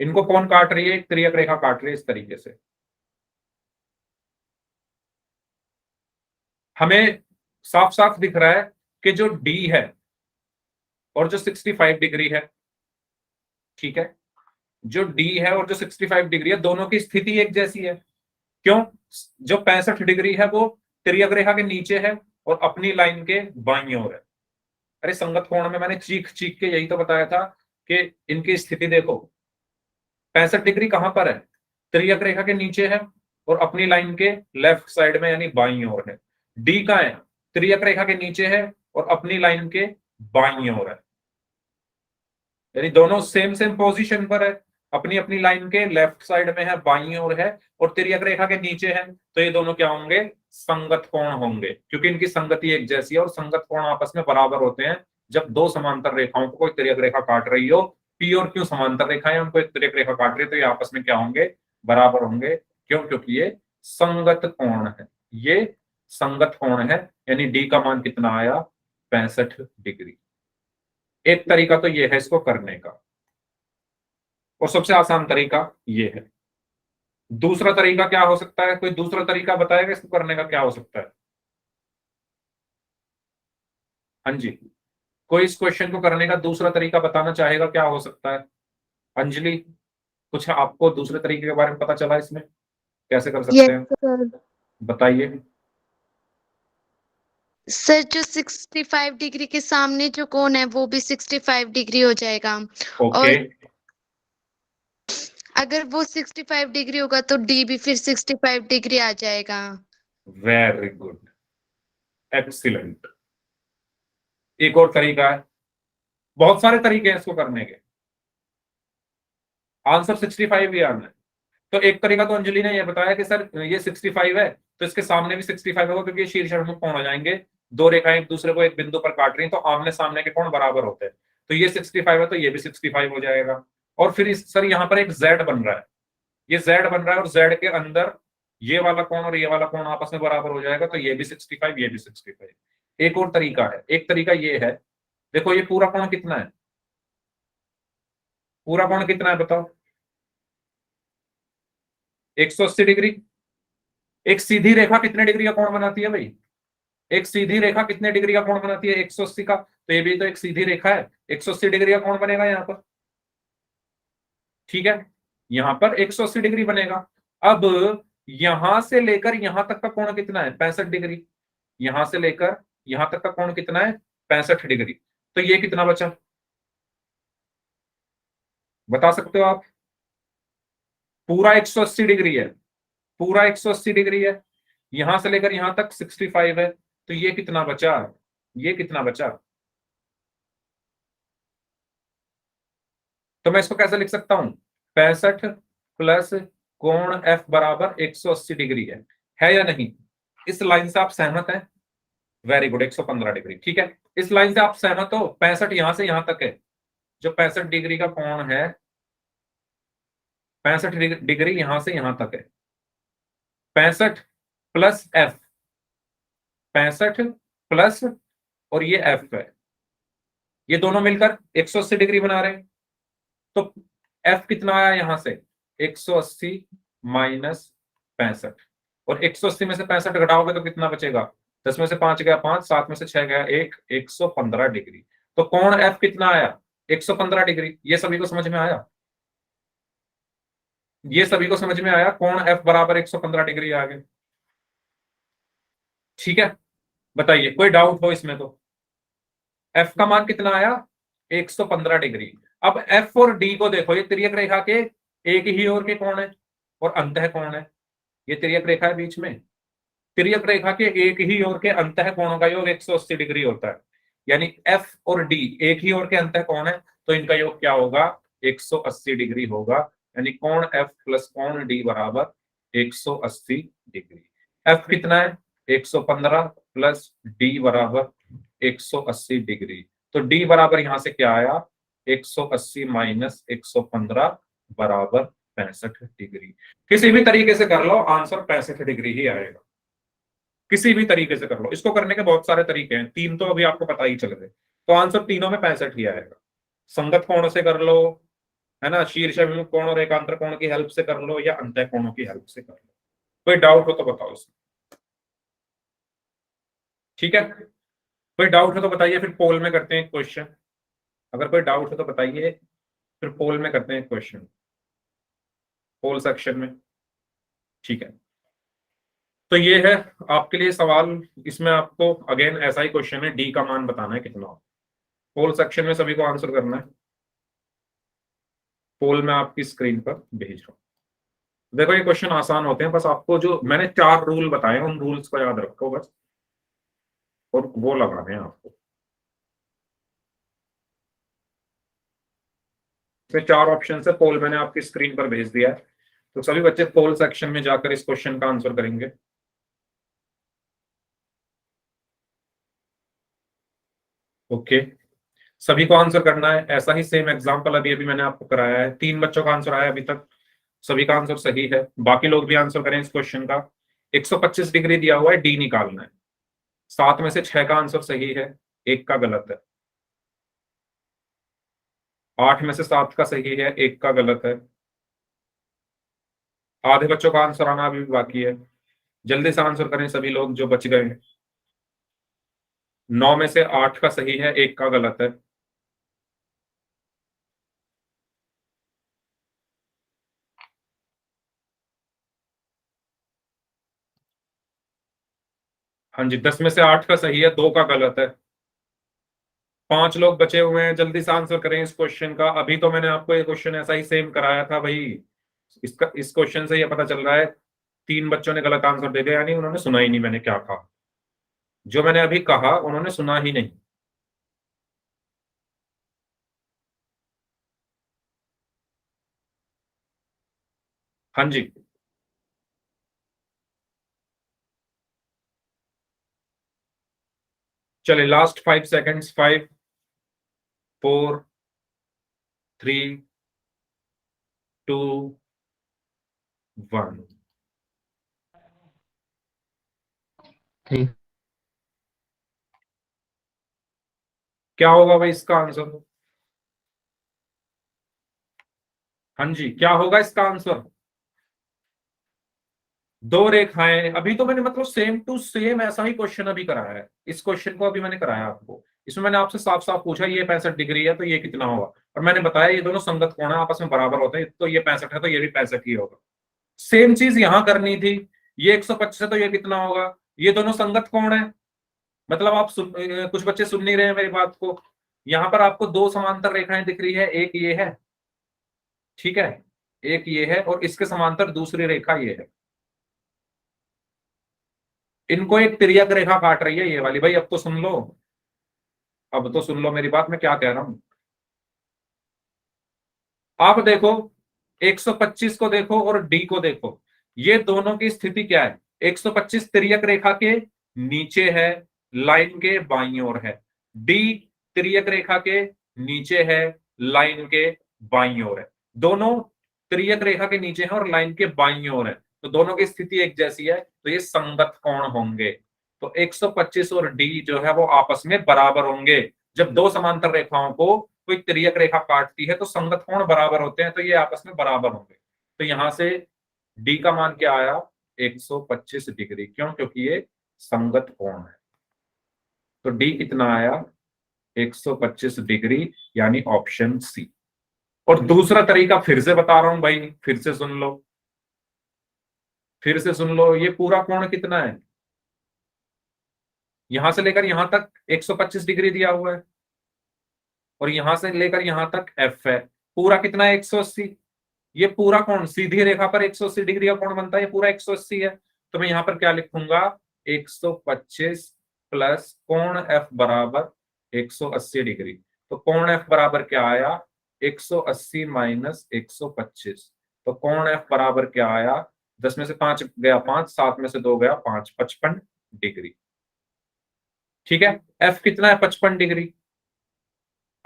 इनको कौन काट रही है? एक तिर्यक रेखा काट रही है इस तरीके से। हमें साफ साफ दिख रहा है कि जो डी है और जो 65 डिग्री है, ठीक है, जो डी है और जो 65 डिग्री है, दोनों की स्थिति एक जैसी है। क्यों? जो 65 डिग्री है वो तिर्यक रेखा के नीचे है और अपनी लाइन के बाईं ओर है। अरे संगत कोण में मैंने चीख चीख के यही तो बताया था कि इनकी स्थिति देखो, 65 डिग्री कहां पर है? तिर्यक रेखा के नीचे है और अपनी लाइन के लेफ्ट साइड में यानी बाईं ओर है। डी का है, तिर्यक रेखा के नीचे है और अपनी लाइन के बाईं ओर है, यानी दोनों सेम सेम पोजीशन पर है, अपनी अपनी लाइन के लेफ्ट साइड में है, बाईं ओर है और तिर्यक रेखा के नीचे है। तो ये दोनों क्या होंगे? संगत कोण होंगे, क्योंकि इनकी संगति एक जैसी है और संगत कोण आपस में बराबर होते हैं जब दो समांतर रेखाओं को कोई तिर्यक रेखा काट रही हो। पी और क्यू समांतर रेखाएं, उनको एक तिर्यक रेखा काट रही है तो ये आपस में क्या होंगे? बराबर होंगे। क्यों? क्योंकि ये संगत कोण है, ये संगत कोण है। यानी डी का मान कितना आया? 65 डिग्री। एक तरीका तो ये है इसको करने का, और सबसे आसान तरीका ये है। दूसरा तरीका क्या हो सकता है? कोई दूसरा तरीका बताएगा इसको करने का क्या हो सकता है? हाँ जी, कोई इस क्वेश्चन को करने का दूसरा तरीका बताना चाहेगा, क्या हो सकता है? अंजलि, कुछ आपको दूसरे तरीके के बारे में पता चला इसमें, कैसे कर सकते यस हैं? सर। बताइए। सर जो 65 डिग्री के सामने जो कोण है वो भी 65 डिग्री हो जाएगा। ओके, और अगर वो 65 डिग्री होगा तो डी भी फिर 65 डिग्री आ जाएगा। Very good, excellent. एक और तरीका है, बहुत सारे तरीके हैं इसको करने के, आंसर 65 ही आना है। तो एक तरीका तो अंजलि ने यह बताया कि सर ये 65 है तो इसके सामने भी 65 होगा, क्योंकि ये शीर्षाभिमुख कोण हो जाएंगे, दो रेखाएं एक दूसरे को एक बिंदु पर काट रही हैं, तो आमने सामने के कोण बराबर होते हैं, तो ये 65 है तो ये भी 65 हो जाएगा। और फिर सर यहाँ पर एक जेड बन रहा है, ये जेड बन रहा है, और जेड के अंदर ये वाला कोण और ये वाला कोण आपस में बराबर हो जाएगा, तो ये भी 65, ये भी 65। एक और तरीका है, एक तरीका ये है, देखो ये पूरा कोण कितना है, पूरा कोण कितना है बताओ? 180 डिग्री। एक सीधी रेखा कितने डिग्री का कोण बनाती है भाई? एक सीधी रेखा कितने डिग्री का कोण बनाती है? 180 का, तो ये भी तो एक सीधी रेखा है, 180 डिग्री का कोण बनेगा यहाँ पर, ठीक है, यहां पर 180 डिग्री बनेगा। अब यहां से लेकर यहां तक का कोण कितना है? 65 डिग्री। यहां से लेकर यहां तक का कोण कितना है? 65 डिग्री। तो ये कितना बचा, बता सकते हो आप? पूरा 180 डिग्री है, पूरा 180 डिग्री है, यहां से लेकर यहां तक 65 है, तो ये कितना बचा? ये कितना बचा? तो मैं इसको कैसे लिख सकता हूं? 65 प्लस कोण एफ बराबर 180 डिग्री है या नहीं? इस लाइन से आप सहमत हैं? वेरी गुड, 115 डिग्री, ठीक है, इस लाइन से आप सहमत हो? 65 यहां से यहां तक है, जो 65 डिग्री का कोण है, 65 डिग्री यहां से यहां तक है, 65 प्लस एफ, 65 प्लस, और ये एफ है, ये दोनों मिलकर 180 डिग्री बना रहे हैं। तो एफ कितना आया यहां से? 180 माइनस 65, और 180 में से 65 घटाओगे तो कितना बचेगा? 10 में से 5 गया 5, 7 में से 6 गया 1, 115 डिग्री। तो कोण एफ कितना आया? 115 डिग्री। ये सभी को समझ में आया? ये सभी को समझ में आया? कोण एफ बराबर 115 डिग्री आ गए, ठीक है। बताइए, कोई डाउट हो इसमें? तो एफ का मान कितना आया? 115 डिग्री। अब एफ और डी को देखो, ये तिर्यक रेखा के एक ही ओर के कोण है और अंतः कोण है, ये तिर्यक रेखा है बीच में, तिर्यक रेखा के एक ही ओर के अंतः कोणों का योग 180 डिग्री होता है, यानी एफ और डी एक ही ओर के अंतः कोण है, तो इनका योग क्या होगा? 180 डिग्री होगा, यानी कोण एफ प्लस कोण डी बराबर 180 डिग्री। एफ कितना है? 115 प्लस डी बराबर 180 डिग्री। तो डी बराबर यहां से क्या आया? 180 माइनस 115 बराबर 65 डिग्री। किसी भी तरीके से कर लो, आंसर 65 डिग्री ही आएगा, किसी भी तरीके से कर लो। इसको करने के बहुत सारे तरीके हैं, तीन तो अभी आपको पता ही चल गए, तो आंसर तीनों में 65 ही आएगा। संगत कोण से कर लो, है ना, शीर्षाभिमुख कोण और एकांतर कोण की हेल्प से कर लो, या अंतः कोणों की हेल्प से कर लो। कोई डाउट हो तो बताओ इसमें, ठीक है। कोई डाउट हो तो बताइए, फिर पोल में करते हैं क्वेश्चन। अगर कोई डाउट हो तो बताइए, फिर पोल में करते हैं क्वेश्चन, पोल सेक्शन में, ठीक है। तो ये है आपके लिए सवाल, इसमें आपको अगेन ऐसा ही क्वेश्चन है, डी का मान बताना है कितना। पोल सेक्शन में सभी को आंसर करना है, पोल में आपकी स्क्रीन पर भेज रहा हूं। देखो ये क्वेश्चन आसान होते हैं, बस आपको जो मैंने 4 रूल बताए उन रूल्स को याद रखो बस, और वो लगाने हैं आपको। इसमें 4 ऑप्शन है, पोल मैंने आपकी स्क्रीन पर भेज दिया है, तो सभी बच्चे पोल सेक्शन में जाकर इस क्वेश्चन का आंसर करेंगे। ओके, सभी को आंसर करना है, ऐसा ही सेम एग्जांपल अभी अभी मैंने आपको कराया है। 3 बच्चों का आंसर आया अभी तक, सभी का आंसर सही है, बाकी लोग भी आंसर करें इस क्वेश्चन का। 125 डिग्री दिया हुआ है, डी निकालना है। 7 में से 6 का आंसर सही है, 1 का गलत है। 8 में से 7 का सही है, 1 का गलत है। आधे बच्चों का आंसर आना अभी भी बाकी है, जल्दी से आंसर करें सभी लोग जो बच गए हैं। 9 में से 8 का सही है, 1 का गलत है। हाँ जी, 10 में से 8 का सही है, 2 का गलत है। 5 लोग बचे हुए हैं, जल्दी से आंसर करें इस क्वेश्चन का। अभी तो मैंने आपको ये क्वेश्चन ऐसा ही सेम कराया था भाई। इसका इस क्वेश्चन से ये पता चल रहा है 3 बच्चों ने गलत आंसर दे दिया, यानी उन्होंने सुना ही नहीं मैंने क्या कहा। जो मैंने अभी कहा उन्होंने सुना ही नहीं। हाँ जी, चले लास्ट 5 सेकेंड्स। 5, 4, 3, 2, 1। 3। क्या होगा भाई इसका आंसर? हाँ जी, क्या होगा इसका आंसर? 2 रेखाएं। अभी तो मैंने मतलब सेम टू सेम ऐसा ही क्वेश्चन अभी कराया है। इस क्वेश्चन को अभी मैंने कराया आपको। इसमें मैंने आपसे साफ साफ पूछा ये 65 डिग्री है तो ये कितना होगा, और मैंने बताया ये दोनों संगत कोण है, आपस में बराबर होते हैं, तो ये 65 है तो ये भी 65 ही होगा। सेम चीज यहां करनी थी। ये 125 है तो ये कितना होगा, ये दोनों संगत कोण है। मतलब आप कुछ बच्चे सुन नहीं रहे हैं मेरी बात को। यहां पर आपको 2 समांतर रेखाएं दिख रही है, एक ये है, ठीक है, एक ये है, और इसके समांतर दूसरी रेखा ये है। इनको एक तिर्यक रेखा काट रही है ये वाली। भाई अब तो सुन लो, अब तो सुन लो मेरी बात, मैं क्या कह रहा हूं। आप देखो 125 को देखो और डी को देखो, ये दोनों की स्थिति क्या है। 125 तिर्यक रेखा के नीचे है, लाइन के बाईं ओर है। डी तिर्यक रेखा के नीचे है, लाइन के बाईं ओर है। दोनों तिर्यक रेखा के नीचे हैं और लाइन के बाईं ओर है, तो दोनों की स्थिति एक जैसी है, तो ये संगत कोण होंगे। तो 125 और डी जो है वो आपस में बराबर होंगे। जब 2 समांतर रेखाओं को कोई तिर्यक रेखा काटती है तो संगत कोण बराबर होते हैं, तो ये आपस में बराबर होंगे। तो यहां से डी का मान क्या आया? 125 डिग्री। क्यों? क्योंकि ये संगत कोण है। तो डी कितना आया? 125 डिग्री, यानी ऑप्शन सी। और दूसरा तरीका फिर से बता रहा हूं भाई, फिर से सुन लो, फिर से सुन लो। ये पूरा कोण कितना है? यहां से लेकर यहां तक 125 डिग्री दिया हुआ है, और यहां से लेकर यहां तक एफ है। पूरा कितना है? 180। ये पूरा कोण सीधी रेखा पर 180 डिग्री का कोण बनता है, ये पूरा 180 है। तो मैं यहां पर क्या लिखूंगा? 125 प्लस कोण एफ बराबर 180 डिग्री। तो कोण एफ बराबर क्या आया? 180 माइनस 125। तो कोण एफ बराबर क्या आया? 10 में से 5 गया 5, 7 में से 2 गया 5, 55 डिग्री। ठीक है, एफ कितना है? 55 डिग्री।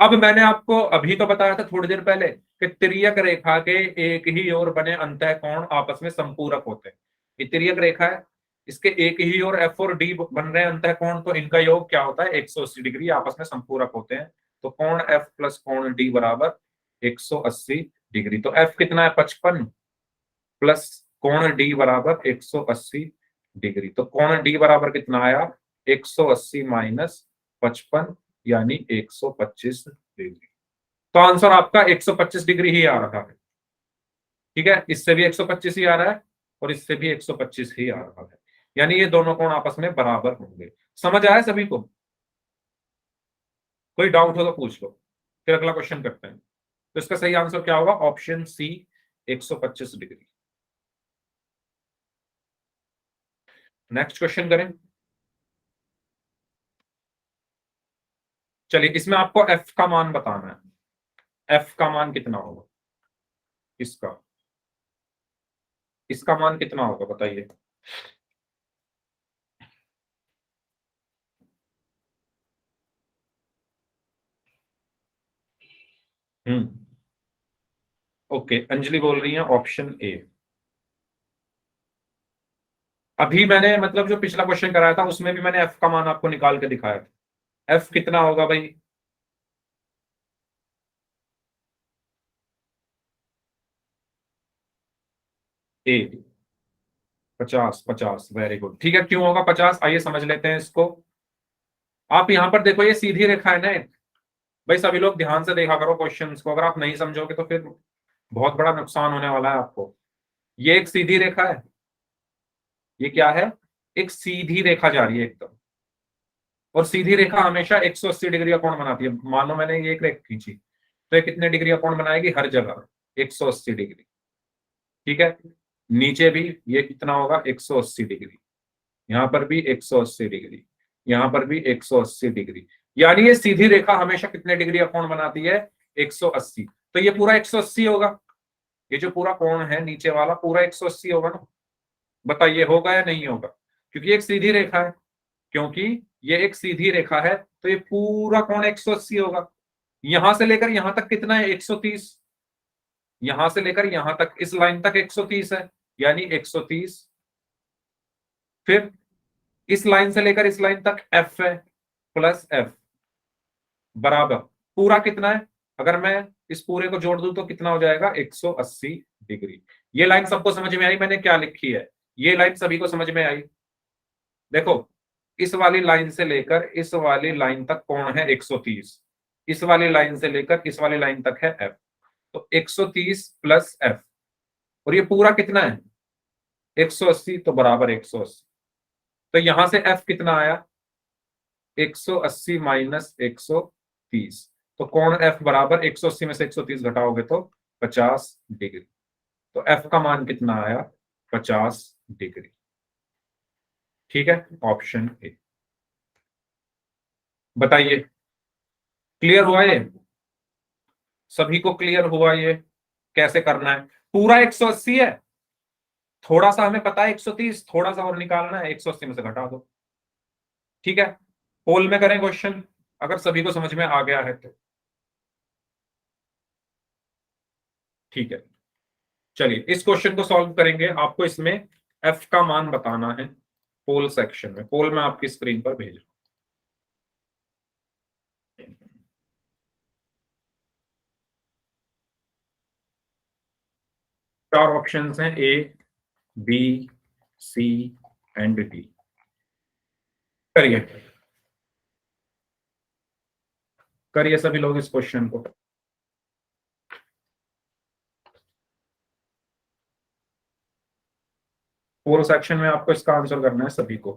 अब मैंने आपको अभी तो बताया था थोड़ी देर पहले कि तिर्यक रेखा के एक ही ओर बने अंतःकोण आपस में संपूरक होते हैं। ये तिर्यक रेखा है, इसके एक ही ओर एफ और डी बन रहे हैं अंतःकोण, तो इनका योग क्या होता है? 180 डिग्री, आपस में संपूरक होते हैं। तो कोण एफ प्लस कोण डी बराबर 180 डिग्री। तो एफ कितना है? 55 प्लस कोण डी बराबर 180 डिग्री। तो कोण डी बराबर कितना आया? 180 माइनस 55, यानी 125 डिग्री। तो आंसर आपका 125 डिग्री ही आ रहा है। ठीक है, इससे भी 125 ही आ रहा है और इससे भी 125 ही आ रहा है, यानी ये दोनों कोण आपस में बराबर होंगे। समझ आया सभी को? कोई डाउट हो तो पूछ लो, फिर अगला क्वेश्चन करते हैं। तो इसका सही आंसर क्या होगा? Option C, 125 degree. Next question करें। चलिए, इसमें आपको एफ का मान बताना है। एफ का मान कितना होगा? इसका इसका मान कितना होगा बताइए। ओके, अंजलि बोल रही है ऑप्शन ए। अभी मैंने मतलब जो पिछला क्वेश्चन कराया था उसमें भी मैंने एफ का मान आपको निकाल के दिखाया था। एफ कितना होगा भाई? ए 50, 50, वेरी गुड। ठीक है, क्यों होगा 50? आइए समझ लेते हैं इसको। आप यहाँ पर देखो, ये सीधी रेखा है ना एक। भाई सभी लोग ध्यान से देखा करो क्वेश्चंस को, अगर आप नहीं समझोगे तो फिर बहुत बड़ा नुकसान होने वाला है आपको। ये एक सीधी रेखा है, ये क्या है, एक सीधी रेखा जा रही है एकदम। और सीधी रेखा हमेशा 180 डिग्री का कोण बनाती है। मान लो मैंने ये एक रेखा खींची, तो ये कितने डिग्री का कोण बनाएगी, हर जगह 180 डिग्री। ठीक है, नीचे भी ये कितना होगा, 180 डिग्री, यहाँ पर भी 180 डिग्री, यहाँ पर भी 180 डिग्री। यानी ये सीधी रेखा हमेशा कितने डिग्री का कोण बनाती है, 180। तो ये पूरा 180 होगा, ये जो पूरा कोण है नीचे वाला पूरा 180 होगा ना। बताइए होगा या नहीं होगा, क्योंकि एक सीधी रेखा है, क्योंकि ये एक सीधी रेखा है तो ये पूरा कोण 180 होगा। यहां से लेकर यहां तक कितना है, 130। यहां से लेकर यहां तक इस लाइन तक 130 है, यानी 130। फिर इस लाइन से लेकर इस लाइन तक एफ है, प्लस एफ बराबर पूरा कितना है, अगर मैं इस पूरे को जोड़ दूं तो कितना हो जाएगा, 180 डिग्री। ये लाइन सबको समझ में आई मैंने क्या लिखी है, ये लाइन सभी को समझ में आई। देखो, इस वाली लाइन से लेकर इस वाली लाइन तक कोण है 130, इस वाली लाइन से लेकर इस वाली लाइन तक है एफ, तो 130 प्लस एफ, और ये पूरा कितना है, 180, तो बराबर 180। तो यहां से एफ कितना आया, 180 माइनस 130, तो कोण एफ बराबर 180 में से 130 घटाओगे तो 50 डिग्री। तो एफ का मान कितना आया, 50 डिग्री। ठीक है, ऑप्शन ए। बताइए क्लियर हुआ ये, सभी को क्लियर हुआ ये कैसे करना है। पूरा 180 है, थोड़ा सा हमें पता है 130, थोड़ा सा और निकालना है, 180 में से घटा दो। ठीक है, पोल में करें क्वेश्चन, अगर सभी को समझ में आ गया है तो। ठीक है, चलिए इस क्वेश्चन को सॉल्व करेंगे। आपको इसमें एफ का मान बताना है पोल सेक्शन में। पोल में आपकी स्क्रीन पर भेज रहा हूं। चार ऑप्शंस हैं, A B C and D. करिए करिए सभी लोग इस क्वेश्चन को। पोल सेक्शन में आपको इसका आंसर करना है सभी को।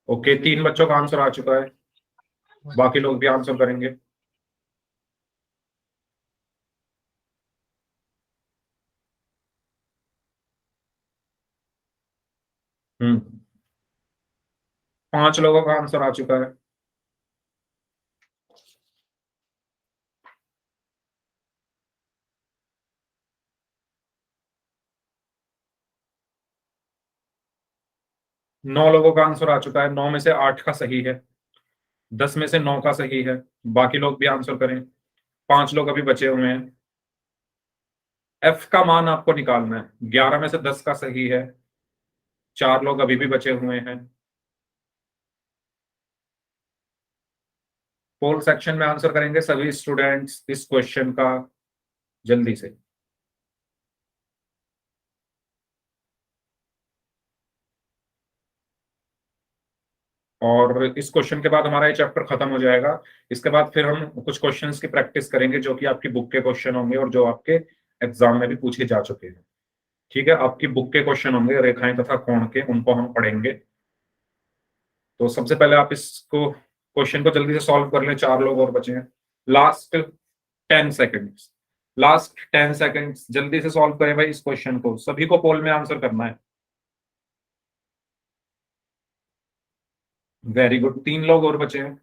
ओके, 3 बच्चों का आंसर आ चुका है, बाकी लोग भी आंसर करेंगे। हम्म, 5 लोगों का आंसर आ चुका है। नौ लोगों का आंसर आ चुका है, 9 में से 8 का सही है, 10 में से 9 का सही है। बाकी लोग भी आंसर करें, 5 लोग अभी बचे हुए हैं। एफ का मान आपको निकालना है, 11 में से 10 का सही है, 4 लोग अभी भी बचे हुए हैं। पोल सेक्शन में आंसर करेंगे सभी स्टूडेंट्स इस क्वेश्चन का जल्दी से। और इस क्वेश्चन के बाद हमारा ये चैप्टर खत्म हो जाएगा। इसके बाद फिर हम कुछ क्वेश्चंस की प्रैक्टिस करेंगे जो कि आपकी बुक के क्वेश्चन होंगे और जो आपके एग्जाम में भी पूछे जा चुके हैं। ठीक है, आपकी बुक के क्वेश्चन होंगे रेखाएं तथा कोण के, उनको हम पढ़ेंगे। तो सबसे पहले आप इसको क्वेश्चन को जल्दी से सॉल्व कर लें, 4 लोग और बचे हैं। लास्ट 10 सेकेंड्स, लास्ट 10 सेकेंड्स, जल्दी से सॉल्व करें भाई इस क्वेश्चन को, सभी को पोल में आंसर करना है। वेरी गुड, 3 लोग और बचे हैं।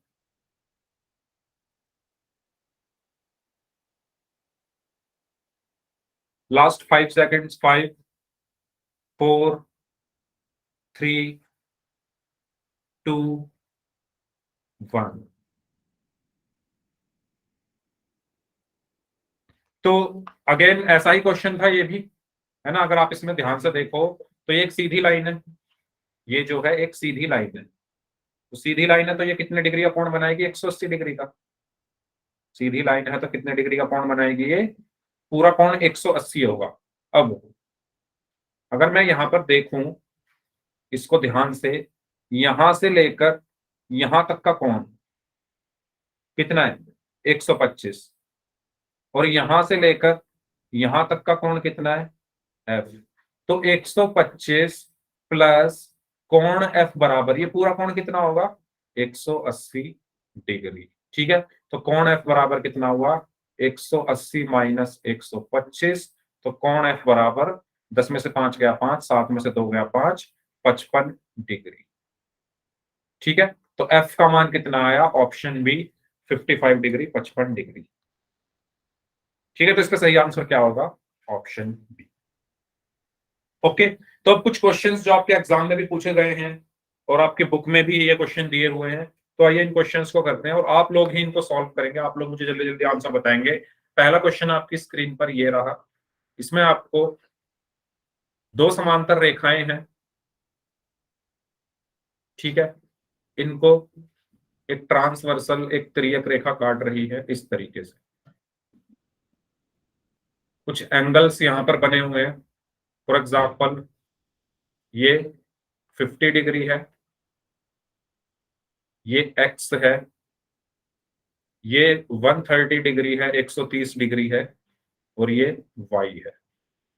Last 5 seconds, 5 4 3 2 1। तो अगेन ऐसा ही क्वेश्चन था ये भी, है ना। अगर आप इसमें ध्यान से देखो तो ये एक सीधी लाइन है, ये जो है एक सीधी लाइन है। तो सीधी लाइन है तो ये कितने डिग्री का कोण बनाएगी, 180 डिग्री का। सीधी लाइन है तो कितने डिग्री का कोण बनाएगी ये? पूरा कोण 180 होगा। अब अगर मैं यहां पर देखूं इसको ध्यान से, यहां से लेकर यहां तक का कोण कितना है? 125। और यहां से लेकर यहां तक का कोण कितना है? एफ। तो 125 प्लस कोण एफ बराबर, ये पूरा कोण कितना होगा? 180 डिग्री। ठीक है, तो कोण एफ बराबर कितना हुआ? 180 माइनस 125। तो कोण एफ बराबर 10 में से 5 गया 5, 7 में से 2 गया 5, 55 डिग्री। ठीक है, तो एफ का मान कितना आया? Option B 55 degree, 55 degree. ठीक है, तो इसका सही आंसर क्या होगा? Option B. ओके, तो अब कुछ क्वेश्चंस जो आपके एग्जाम में भी पूछे गए हैं और आपके बुक में भी ये क्वेश्चन दिए हुए हैं, तो आइए इन क्वेश्चंस को करते हैं और आप लोग ही इनको सॉल्व करेंगे। आप लोग मुझे जल्दी जल्दी आंसर बताएंगे। पहला क्वेश्चन आपकी स्क्रीन पर ये रहा। इसमें आपको दो समांतर रेखाएं हैं। ठीक है, इनको एक ट्रांसवर्सल, एक तिर्यक रेखा काट रही है इस तरीके से। कुछ एंगल्स यहां पर बने हुए हैं। फॉर एग्जाम्पल ये 50 डिग्री है, ये एक्स है, ये 130 डिग्री है, 130 डिग्री है, और ये वाई है।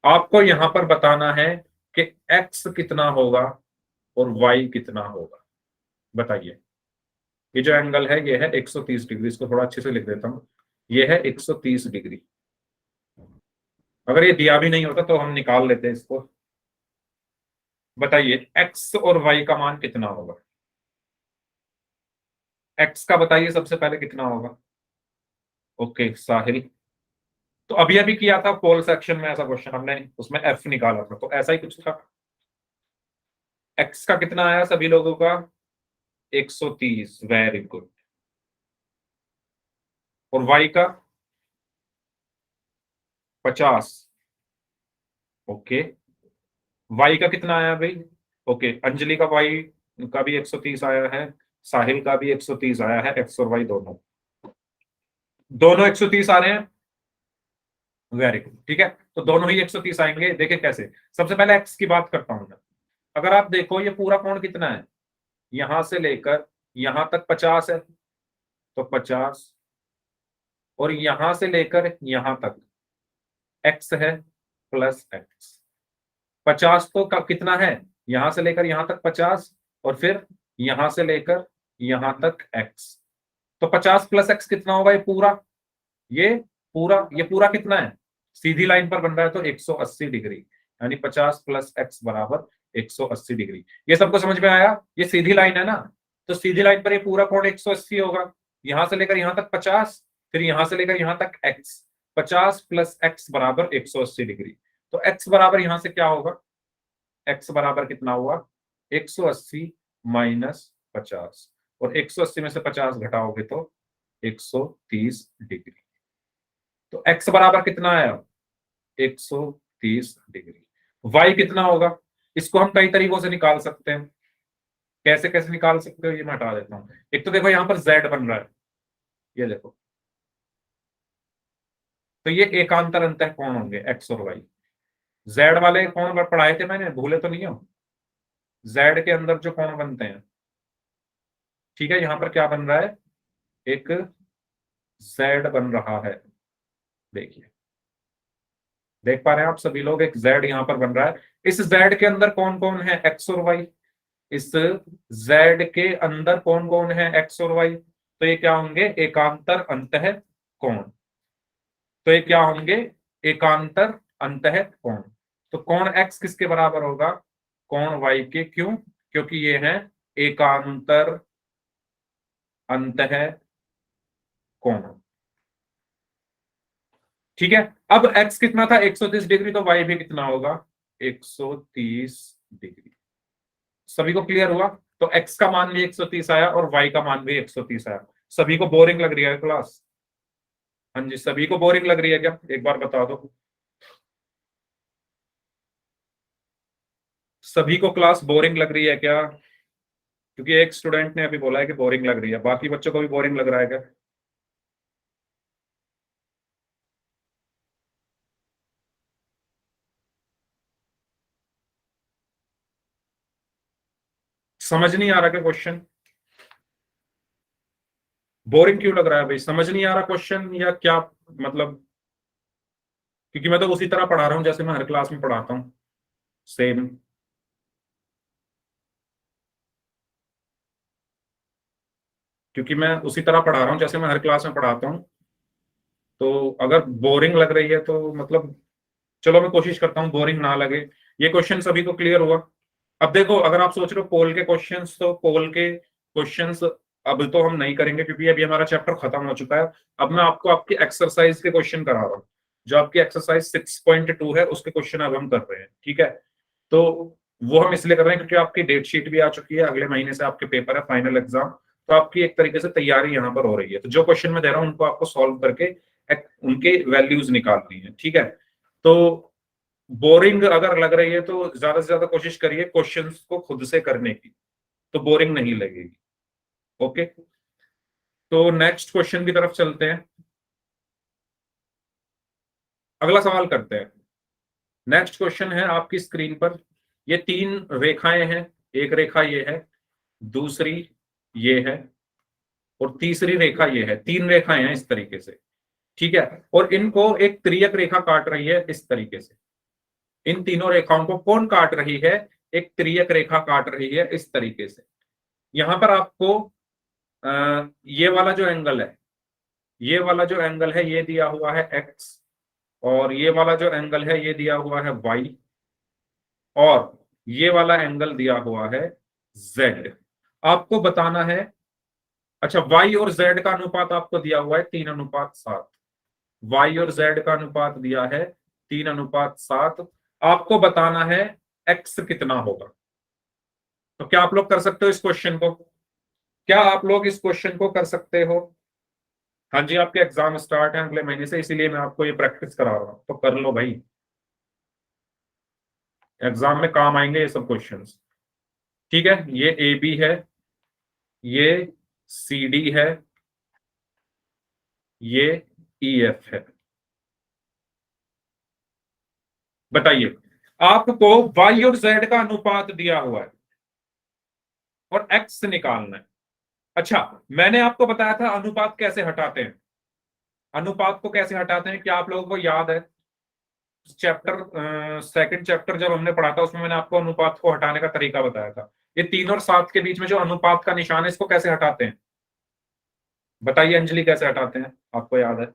आपको यहां पर बताना है कि एक्स कितना होगा और वाई कितना होगा। बताइए। ये जो एंगल है ये है 130 डिग्री। इसको थोड़ा अच्छे से लिख देता हूं, ये है 130 डिग्री। अगर ये दिया भी नहीं होता तो हम निकाल लेते हैं इसको। बताइए एक्स और वाई का मान कितना होगा? एक्स का बताइए सबसे पहले कितना होगा? ओके साहिल, तो अभी अभी किया था पोल सेक्शन में ऐसा क्वेश्चन, हमने उसमें एफ निकाला था, तो ऐसा ही कुछ था। एक्स का कितना आया सभी लोगों का? 130। Very good. और वाई का 50। ओके, वाई का कितना आया भाई? ओके, अंजलि का वाई का भी 130 आया है, साहिल का भी 130 आया है। एक्स और वाई दोनों दोनों 130 आ रहे हैं। Very good. ठीक है, तो दोनों ही 130 आएंगे। देखिए कैसे। सबसे पहले एक्स की बात करता हूं मैं। अगर आप देखो ये पूरा कोण कितना है? यहां से लेकर यहां तक 50 है, तो 50, और यहां से लेकर यहां तक एक्स है प्लस एक्स। 50 तो का कितना है? यहां से लेकर यहां तक 50, और फिर यहां से लेकर यहां तक एक्स। तो 50 प्लस एक्स कितना होगा? ये पूरा कितना है? सीधी लाइन पर बन रहा है तो 180 डिग्री, यानी 50 प्लस एक्स बराबर 180 डिग्री। ये सबको समझ में आया? ये सीधी लाइन है ना, तो सीधी लाइन पर ये पूरा कोण 180 होगा। यहां से लेकर यहां तक 50, फिर यहां से लेकर यहां तक एक्स। 50 प्लस एक्स बराबर 180 डिग्री। तो एक्स बराबर यहां से क्या होगा? एक्स बराबर कितना हुआ? 180 माइनस 50, और 180 में से 50 घटाओगे तो 130 डिग्री। तो एक्स बराबर कितना आया? 130 डिग्री। वाई कितना होगा? इसको हम कई तरीकों से निकाल सकते हैं। कैसे कैसे निकाल सकते हो ये मैं हटा देता हूं। एक तो देखो यहां पर जेड बन रहा है, ये देखो, तो ये एकांतर अंतः कोण होंगे एक्स और वाई। जेड वाले कोण पर पढ़ाए थे मैंने, भूले तो नहीं हो? जेड के अंदर जो कोण बनते हैं, ठीक है, यहां पर क्या बन रहा है? एक जेड बन रहा है। देखिए, देख पा रहे हैं आप सभी लोग? एक जेड यहां पर बन रहा है। इस जेड के अंदर कौन कौन है? एक्स और वाई। इस जेड के अंदर कौन कौन है? एक्स और वाई। तो ये क्या होंगे? एकांतर अंतः कोण। तो ये क्या होंगे? एकांतर अंतः कोण। तो कोण एक्स किसके बराबर होगा? कोण वाई के। क्यों? क्योंकि ये है एकांतर अंतः कोण। ठीक है, अब x कितना था? 130 डिग्री, तो y भी कितना होगा? 130 डिग्री। सभी को क्लियर हुआ? तो x का मान भी 130 आया और y का मान भी 130 आया। सभी को बोरिंग लग रही है क्लास? हाँ जी, सभी को बोरिंग लग रही है क्या? एक बार बता दो। सभी को क्लास बोरिंग लग रही है क्या? क्योंकि एक स्टूडेंट ने अभी बोला है कि बोरिंग लग रही है। बाकी बच्चों को भी बोरिंग लग रहा है क्या? समझ नहीं आ रहा क्या क्वेश्चन? बोरिंग क्यों लग रहा है भाई? समझ नहीं आ रहा क्वेश्चन या क्या मतलब? क्योंकि मैं तो उसी तरह पढ़ा रहा हूं जैसे मैं हर क्लास में पढ़ाता हूँ, सेम। क्योंकि मैं उसी तरह पढ़ा रहा हूँ जैसे मैं हर क्लास में पढ़ाता हूँ। तो अगर बोरिंग लग रही है तो मतलब चलो मैं कोशिश करता हूँ बोरिंग ना लगे। ये क्वेश्चन सभी को क्लियर हुआ? अब देखो, अगर आप सोच रहे हो पोल के क्वेश्चंस, तो पोल के क्वेश्चंस अब तो हम नहीं करेंगे क्योंकि अभी हमारा चैप्टर खत्म हो चुका है। अब मैं आपको आपकी एक्सरसाइज के क्वेश्चन करा रहा हूँ। जो आपकी एक्सरसाइज 6.2 है उसके क्वेश्चन अब हम कर रहे हैं, ठीक है? तो वो हम इसलिए कर रहे हैं क्योंकि आपकी डेट शीट भी आ चुकी है, अगले महीने से आपके पेपर है, फाइनल एग्जाम। तो आपकी एक तरीके से तैयारी यहाँ पर हो रही है। तो जो क्वेश्चन मैं दे रहा हूँ उनको आपको सॉल्व करके उनके वैल्यूज निकालनी है, ठीक है? तो बोरिंग अगर लग रही है तो ज्यादा से ज्यादा कोशिश करिए क्वेश्चंस को खुद से करने की, तो बोरिंग नहीं लगेगी। ओके, तो नेक्स्ट क्वेश्चन की तरफ चलते हैं। अगला सवाल करते हैं। नेक्स्ट क्वेश्चन है आपकी स्क्रीन पर। ये 3 रेखाएं हैं। एक रेखा ये है, दूसरी ये है, और तीसरी रेखा ये है। 3 रेखाएं हैं इस तरीके से, ठीक है? और इनको एक त्रियक रेखा काट रही है इस तरीके से। इन तीनों रेखाओं को कौन काट रही है? एक त्रियक रेखा काट रही है इस तरीके से। यहां पर आपको ये वाला जो एंगल है, ये वाला जो एंगल है ये दिया हुआ है x, और ये वाला जो एंगल है ये दिया हुआ है y, और ये वाला एंगल दिया हुआ है z। आपको बताना है, अच्छा y और z का अनुपात आपको दिया हुआ है 3:7। y और z का अनुपात दिया है 3:7। आपको बताना है x कितना होगा। तो क्या आप लोग कर सकते हो इस क्वेश्चन को? क्या आप लोग इस क्वेश्चन को कर सकते हो? हाँ जी, आपके एग्जाम स्टार्ट है अगले महीने से, इसीलिए मैं आपको ये प्रैक्टिस करा रहा हूं। तो कर लो भाई, एग्जाम में काम आएंगे ये सब क्वेश्चंस, ठीक है? ये ए बी है, ये सी डी है, ये ई एफ है। बताइए, आपको y और z का अनुपात दिया हुआ है और x निकालना है। अच्छा, मैंने आपको बताया था अनुपात कैसे हटाते हैं। अनुपात को कैसे हटाते हैं, क्या आप लोगों को याद है? चैप्टर सेकंड चैप्टर जब हमने पढ़ा था उसमें मैंने आपको अनुपात को हटाने का तरीका बताया था। ये 3 और 7 के बीच में जो अनुपात का निशान है इसको कैसे हटाते हैं? बताइए अंजलि, कैसे हटाते हैं? आपको याद है?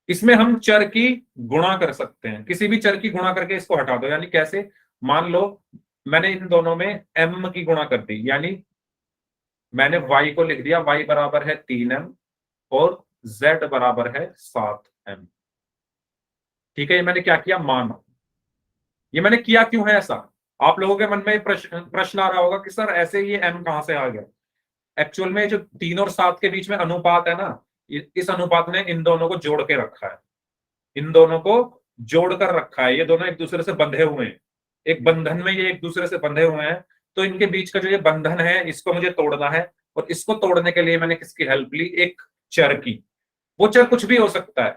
इसमें हम चर की गुणा कर सकते हैं, किसी भी चर की गुणा करके इसको हटा दो। यानी कैसे? मान लो मैंने इन दोनों में m की गुणा कर दी, यानी मैंने y को लिख दिया, y बराबर है 3m और z बराबर है 7m। ठीक है, ये मैंने क्या किया? मान। ये मैंने किया क्यों है ऐसा? आप लोगों के मन में प्रश्न आ रहा होगा कि सर ऐसे ये m कहां से आ गया। एक्चुअल में जो 3 और 7 के बीच में अनुपात है ना, इस अनुपात ने इन दोनों को जोड़ के रखा है। इन दोनों को जोड़ कर रखा है। ये दोनों एक दूसरे से बंधे हुए हैं, एक बंधन में ये एक दूसरे से बंधे हुए हैं। तो इनके बीच का जो ये बंधन है इसको मुझे तोड़ना है, और इसको तोड़ने के लिए मैंने किसकी हेल्प ली? एक चर की। वो चर कुछ भी हो सकता है।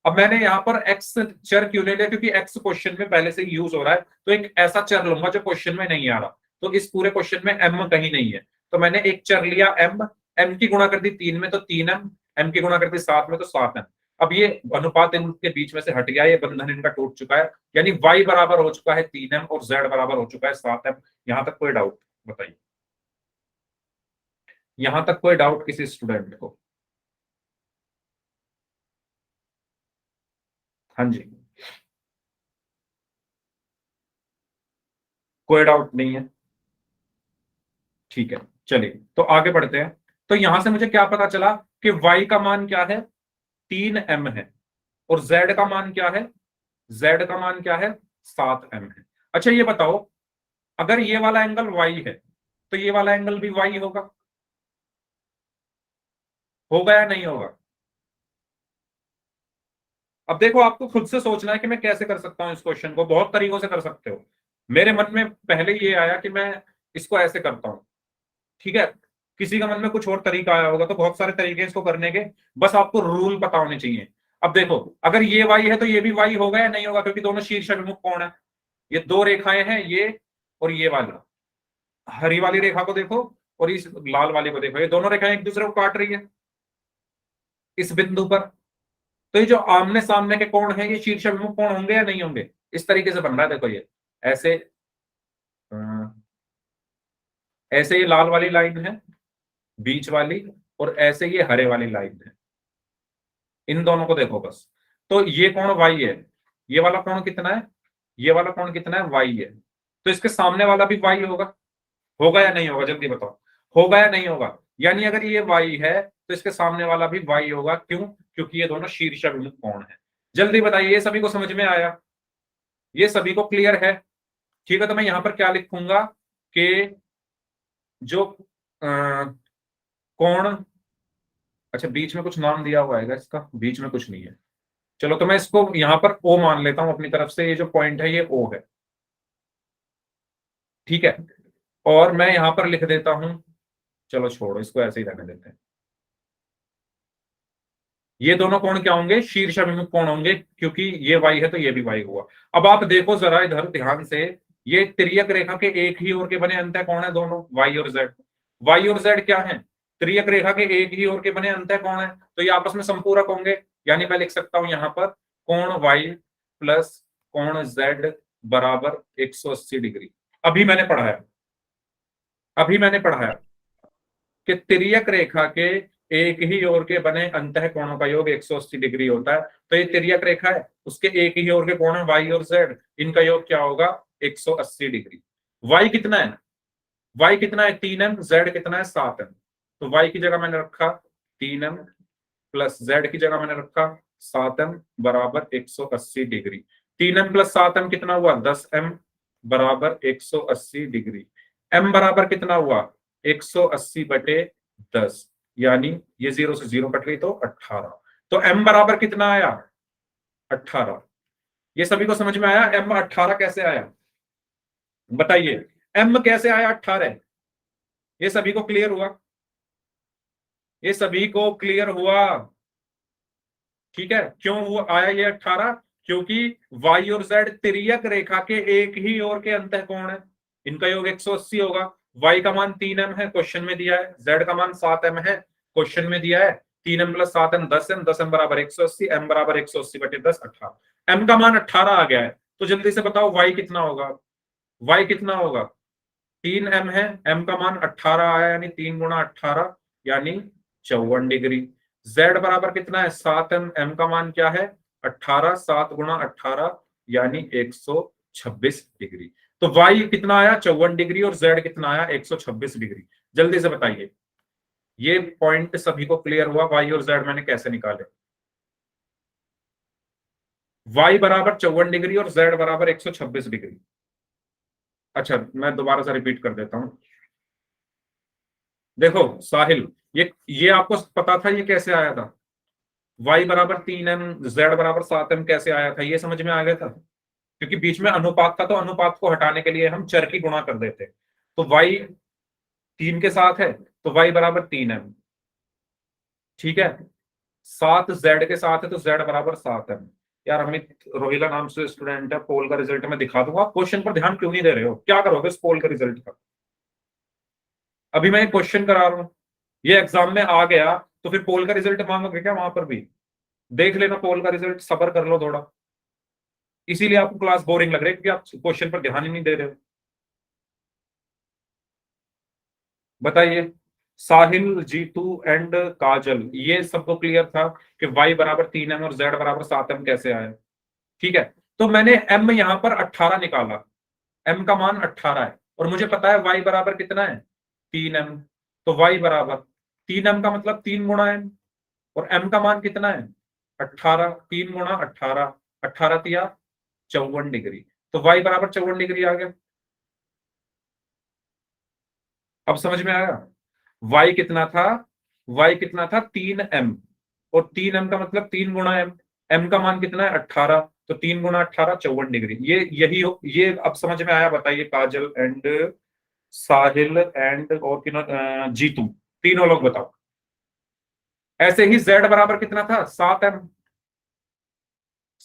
अब मैंने यहाँ पर x चर क्यों ले लिया? क्योंकि x क्वेश्चन में पहले से यूज हो रहा है, तो एक ऐसा चर लूंगा जो क्वेश्चन में नहीं आ रहा। तो इस पूरे क्वेश्चन में m कहीं नहीं है, तो मैंने एक चर लिया m की गुणा कर दी 3 में तो 3m, m की गुणा कर दी 7 में तो 7m। अब ये अनुपात इनके बीच में से हट गया, ये बंधन इनका टूट चुका है, यानी y बराबर हो चुका है 3m और z बराबर हो चुका है 7m। यहां तक कोई डाउट? बताइए, यहां तक कोई डाउट किसी स्टूडेंट को? हाँ जी, कोई डाउट नहीं है? ठीक है, चलिए तो आगे बढ़ते हैं। तो यहां से मुझे क्या पता चला कि y का मान क्या है? 3m है, और z का मान क्या है? z का मान क्या है? 7m है। अच्छा ये बताओ, अगर ये वाला एंगल y है तो ये वाला एंगल भी y होगा? होगा या नहीं होगा? अब देखो, आपको खुद से सोचना है कि मैं कैसे कर सकता हूं इस क्वेश्चन को। बहुत तरीकों से कर सकते हो। मेरे मन में पहले ये आया कि मैं इसको ऐसे करता हूं, ठीक है? किसी का मन में कुछ और तरीका आया होगा। तो बहुत सारे तरीके इसको करने के, बस आपको रूल पता होने चाहिए। अब देखो, अगर ये y है तो ये भी y होगा या नहीं होगा? क्योंकि दोनों शीर्ष अभिमुख कोण है। ये दो रेखाएं हैं, ये और ये वाली। हरी वाली रेखा को देखो और इस लाल वाली को देखो, ये दोनों रेखाएं एक दूसरे को काट रही है इस बिंदु पर। तो ये जो आमने सामने के कोण हैं, ये शीर्षाभिमुख कोण होंगे या नहीं होंगे? इस तरीके से बन रहा है, देखो ये ऐसे, ऐसे ये लाल वाली लाइन है बीच वाली, और ऐसे ये हरे वाली लाइन है। इन दोनों को देखो बस। तो ये कोण वाई है, ये वाला कोण कितना है? ये वाला कोण कितना है? वाई है। तो इसके सामने वाला भी वाई होगा या नहीं होगा? जल्दी बताओ, होगा या नहीं होगा? यानी अगर ये वाई है तो इसके सामने वाला भी वाई होगा। क्यों? क्योंकि ये दोनों शीर्षाभिमुख कोण है। जल्दी बताइए, ये सभी को समझ में आया? ये सभी को क्लियर है? ठीक है, तो मैं यहां पर क्या लिखूंगा कि जो कोण, अच्छा बीच में कुछ नाम दिया हुआ है इसका? बीच में कुछ नहीं है। चलो, तो मैं इसको यहां पर ओ मान लेता हूं अपनी तरफ से। ये जो पॉइंट है ये ओ है, ठीक है। और मैं यहां पर लिख देता हूं, चलो छोड़ो, इसको ऐसे ही रहने देते हैं। ये दोनों कोण क्या होंगे? शीर्षाभिमुख कोण होंगे, क्योंकि ये वाई है तो ये भी वाई हुआ। अब आप देखो जरा इधर ध्यान से, ये तिर्यक रेखा के एक ही ओर के बने अंतः कोण है दोनों, वाई और जेड। वाई और जेड क्या है? तिर्यक रेखा के एक ही ओर के बने अंतः कोण है, तो ये आपस में संपूरक होंगे। यानी मैं लिख सकता हूं यहां पर कोण वाई प्लस कोण जेड बराबर 180 डिग्री। अभी मैंने पढ़ाया कि तिर्यक रेखा के एक ही ओर के बने अंतः कोणों का योग 180 डिग्री होता है। तो ये तिर्यक रेखा है, उसके एक ही ओर के कोण है वाई और जेड, इनका योग क्या होगा? 180 डिग्री। वाई कितना है? वाई कितना है? 3m। जेड कितना है? 7m। तो वाई की जगह मैंने रखा 3m प्लस जेड की जगह मैंने रखा 7m बराबर 180 डिग्री। 3m प्लस 7m कितना हुआ? 10m बराबर 180 डिग्री। m बराबर कितना हुआ? 180 बटे 10, यानी ये 0 से 0 कट गई तो 18। तो m बराबर कितना आया? 18। ये सभी को समझ में आया? m 18 कैसे आया बताइए? m कैसे आया 18? ये सभी को क्लियर हुआ? ये सभी को क्लियर हुआ? ठीक है, क्यों हुआ आया ये 18? क्योंकि y और z तिर्यक रेखा के एक ही ओर के अंतः कोण है, इनका योग 180 होगा। y का मान 3m है, क्वेश्चन में दिया है। z का मान 7m है, क्वेश्चन में दिया है। 3m plus 7m 10m, 10m बराबर 180, m बराबर 180 बटे 10 18। m का मान 18 आ गया है, तो जल्दी से बताओ y कितना होगा? y कितना होगा? 3m है, m का मान 18 आया, यानी 3 गुणा 18 यानी 54 डिग्री। z बराबर कितना है? 7m, m का मान क्या है? 18, 7 गुणा 18 यानी 126 डिग्री। तो y कितना आया? 54 डिग्री, और z कितना आया? 126 डिग्री। जल्दी से बताइए, ये पॉइंट सभी को क्लियर हुआ? y और z मैंने कैसे निकाले? y बराबर 54 डिग्री और z बराबर 126 डिग्री। अच्छा, मैं दोबारा से रिपीट कर देता हूं। देखो साहिल, ये आपको पता था ये कैसे आया था? y बराबर 3m, z बराबर 7m कैसे आया था? ये समझ में आ गया था? क्योंकि बीच में अनुपात था, तो अनुपात को हटाने के लिए हम चर की गुणा कर देते। तो y 3 के साथ है तो y बराबर 3m, ठीक है। 7 z के साथ है तो z बराबर 7m। यार अमित रोहिला नाम से स्टूडेंट है, पोल का रिजल्ट मैं दिखा दूंगा। क्वेश्चन पर ध्यान क्यों नहीं दे रहे हो? क्या करोगे इस पोल का रिजल्ट का? अभी मैं एक क्वेश्चन करा रहा हूं, ये एग्जाम में आ गया तो फिर पोल का रिजल्ट मांगोगे क्या? वहां पर भी देख लेना पोल का रिजल्ट, सब्र कर लो थोड़ा। इसीलिए आपको क्लास बोरिंग लग रही है, क्योंकि आप क्वेश्चन पर ध्यान ही नहीं दे रहे हो। बताइए, साहिल, जीतू एंड काजल, ये सबको क्लियर था कि y बराबर 3m और z बराबर 7m कैसे आया? ठीक है, तो मैंने m यहां पर 18 निकाला, m का मान 18 है, और मुझे पता है y बराबर कितना है? 3m। तो y बराबर 3m का मतलब 3 गुणा m, और m का मान कितना है? 18। 3 गुणा 18, 18 तिया 54 डिग्री। तो y बराबर 54 डिग्री आ गया। अब समझ में आया? y कितना था? y कितना था? 3m, और 3m का मतलब 3 गुणा m, m का मान कितना है? 18। तो 3 गुणा 18 54 डिग्री। ये अब समझ में आया? बताइए काजल एंड साहिल एंड और जीतू, तीनों लोग बताओ। ऐसे ही z बराबर कितना था? 7m।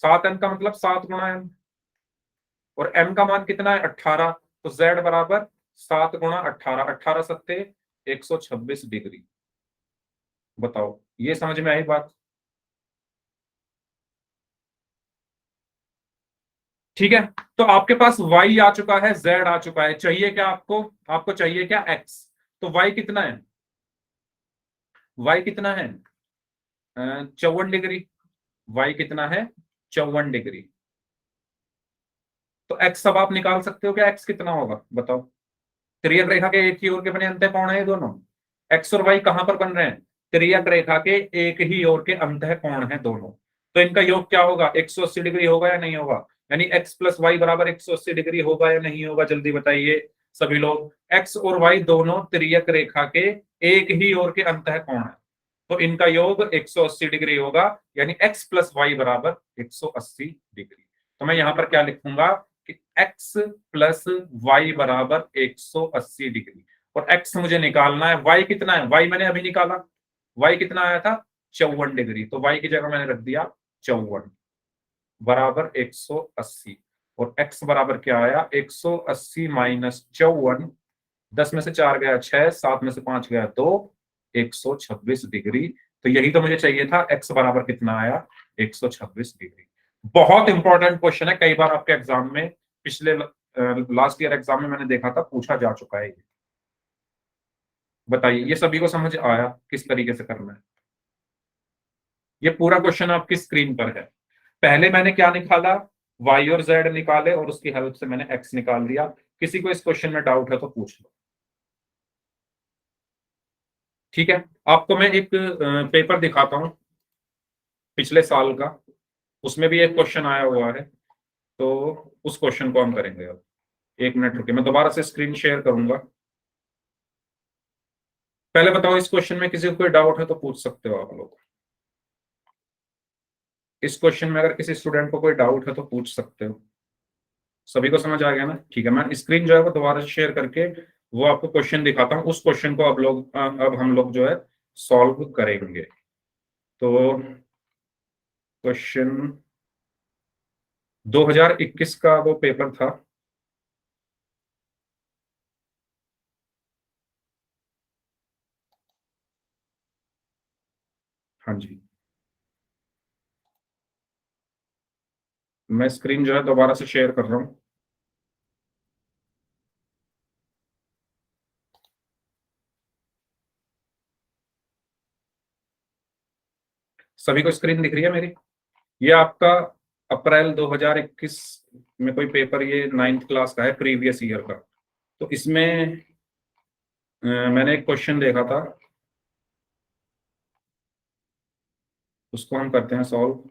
7m का मतलब 7 गुणा m, और m का मान कितना है 18, तो z बराबर 7 गुणा 18, 18 सत्ते 126 डिग्री। बताओ ये समझ में आई बात? ठीक है, तो आपके पास y आ चुका है, z आ चुका है, चाहिए क्या आपको? आपको चाहिए क्या? x। तो y कितना है? y कितना है? 54 डिग्री। y कितना है? 54 डिग्री। तो x अब आप निकाल सकते हो क्या? x कितना होगा बताओ? तिर्यक रेखा के एक ही ओर के बने अंतःकोण है ये दोनों। x और y कहां पर बन रहे हैं? तिर्यक रेखा के एक ही ओर के अंतःकोण है दोनों। तो इनका योग क्या होगा? 180 डिग्री होगा या नहीं होगा? यानी x प्लस वाई बराबर 180 डिग्री होगा या नहीं होगा? जल्दी बताइए सभी लोग। x और y दोनों तिर्यक रेखा के एक ही ओर के अंतःकोण है, तो इनका योग 180 डिग्री होगा, यानी x प्लस वाई बराबर 180 डिग्री। तो मैं यहां पर क्या लिखूंगा कि x प्लस वाई बराबर 180 डिग्री। और x मुझे निकालना है, y कितना है? y मैंने अभी निकाला, y कितना आया था? 54 डिग्री। तो y की जगह मैंने रख दिया 54 बराबर 180, और x बराबर क्या आया? 180 माइनस 54, 10 में से 4 गया 6, 7 में से 5 गया 2, 126 डिग्री। तो यही तो मुझे चाहिए था। x बराबर कितना आया? 126 डिग्री। बहुत इंपॉर्टेंट क्वेश्चन है, कई बार आपके एग्जाम में, पिछले लास्ट ईयर एग्जाम में मैंने देखा था, पूछा जा चुका है। बताइए ये सभी को समझ आया किस तरीके से करना है? ये पूरा क्वेश्चन आपकी स्क्रीन पर है। पहले मैंने क्या निकाला? y और z निकाले, और उसकी हेल्प से मैंने x निकाल दिया। किसी को इस क्वेश्चन में डाउट है तो पूछ लो। ठीक है, आपको मैं एक पेपर दिखाता हूं पिछले साल का, उसमें भी एक क्वेश्चन आया हुआ है, तो उस क्वेश्चन को हम करेंगे। अब 1 मिनट रुके, मैं दोबारा से स्क्रीन शेयर करूंगा। पहले बताओ इस क्वेश्चन में किसी को कोई डाउट है तो पूछ सकते हो आप लोग। इस क्वेश्चन में अगर किसी स्टूडेंट को कोई डाउट है तो पूछ सकते हो। सभी को समझ आ गया ना? ठीक है, मैं स्क्रीन जो है वो दोबारा से शेयर करके वो आपको क्वेश्चन दिखाता हूँ। उस क्वेश्चन को अब हम लोग जो है सॉल्व करेंगे। तो क्वेश्चन 2021 का वो पेपर था। हाँ जी, मैं स्क्रीन जो है दोबारा से शेयर कर रहा हूँ। सभी को स्क्रीन दिख रही है मेरी? ये आपका अप्रैल 2021 में कोई पेपर, ये 9th क्लास का है, प्रीवियस ईयर का। तो इसमें मैंने एक क्वेश्चन देखा था, उसको हम करते हैं सॉल्व।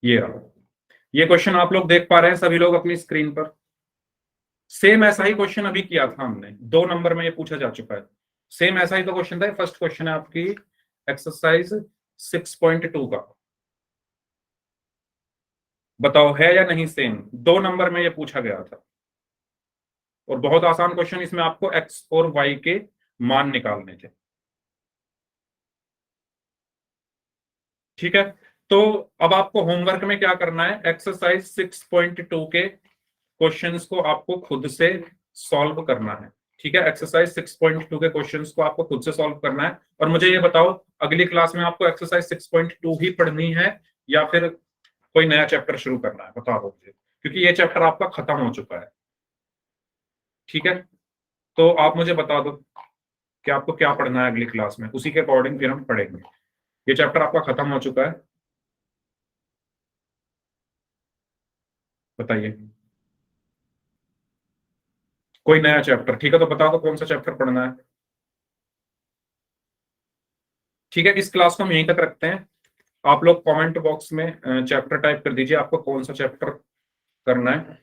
ये क्वेश्चन आप लोग देख पा रहे हैं सभी लोग अपनी स्क्रीन पर? सेम ऐसा ही क्वेश्चन अभी किया था हमने, 2 नंबर में ये पूछा जा चुका है। सेम ऐसा ही तो क्वेश्चन था। फर्स्ट क्वेश्चन है आपकी एक्सरसाइज 6.2 का। बताओ है या नहीं सेम? 2 नंबर में ये पूछा गया था, और बहुत आसान क्वेश्चन। इसमें आपको एक्स और वाई के मान निकालने थे। ठीक है, तो अब आपको होमवर्क में क्या करना है? एक्सरसाइज 6.2 के क्वेश्चंस को आपको खुद से सॉल्व करना है। ठीक है, एक्सरसाइज 6.2 के क्वेश्चंस को आपको खुद से सॉल्व करना है। और मुझे ये बताओ, अगली क्लास में आपको एक्सरसाइज 6.2 ही पढ़नी है या फिर कोई नया चैप्टर शुरू करना है? बता दो मुझे, क्योंकि ये चैप्टर आपका खत्म हो चुका है। ठीक है, तो आप मुझे बता दो कि आपको क्या पढ़ना है अगली क्लास में, उसी के अकॉर्डिंग फिर हम पढ़ेंगे। ये चैप्टर आपका खत्म हो चुका है, बताइए। कोई नया चैप्टर? ठीक है, तो बता दो कौन सा चैप्टर पढ़ना है। ठीक है, इस क्लास को हम यहीं तक रखते हैं। आप लोग कमेंट बॉक्स में चैप्टर टाइप कर दीजिए, आपको कौन सा चैप्टर करना है।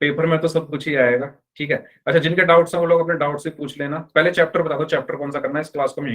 पेपर में तो सब कुछ ही आएगा। ठीक है, अच्छा, जिनके डाउट्स हैं वो लोग अपने डाउट्स से पूछ लेना। पहले चैप्टर बता दो, चैप्टर कौन सा करना है। इस क्लास को हम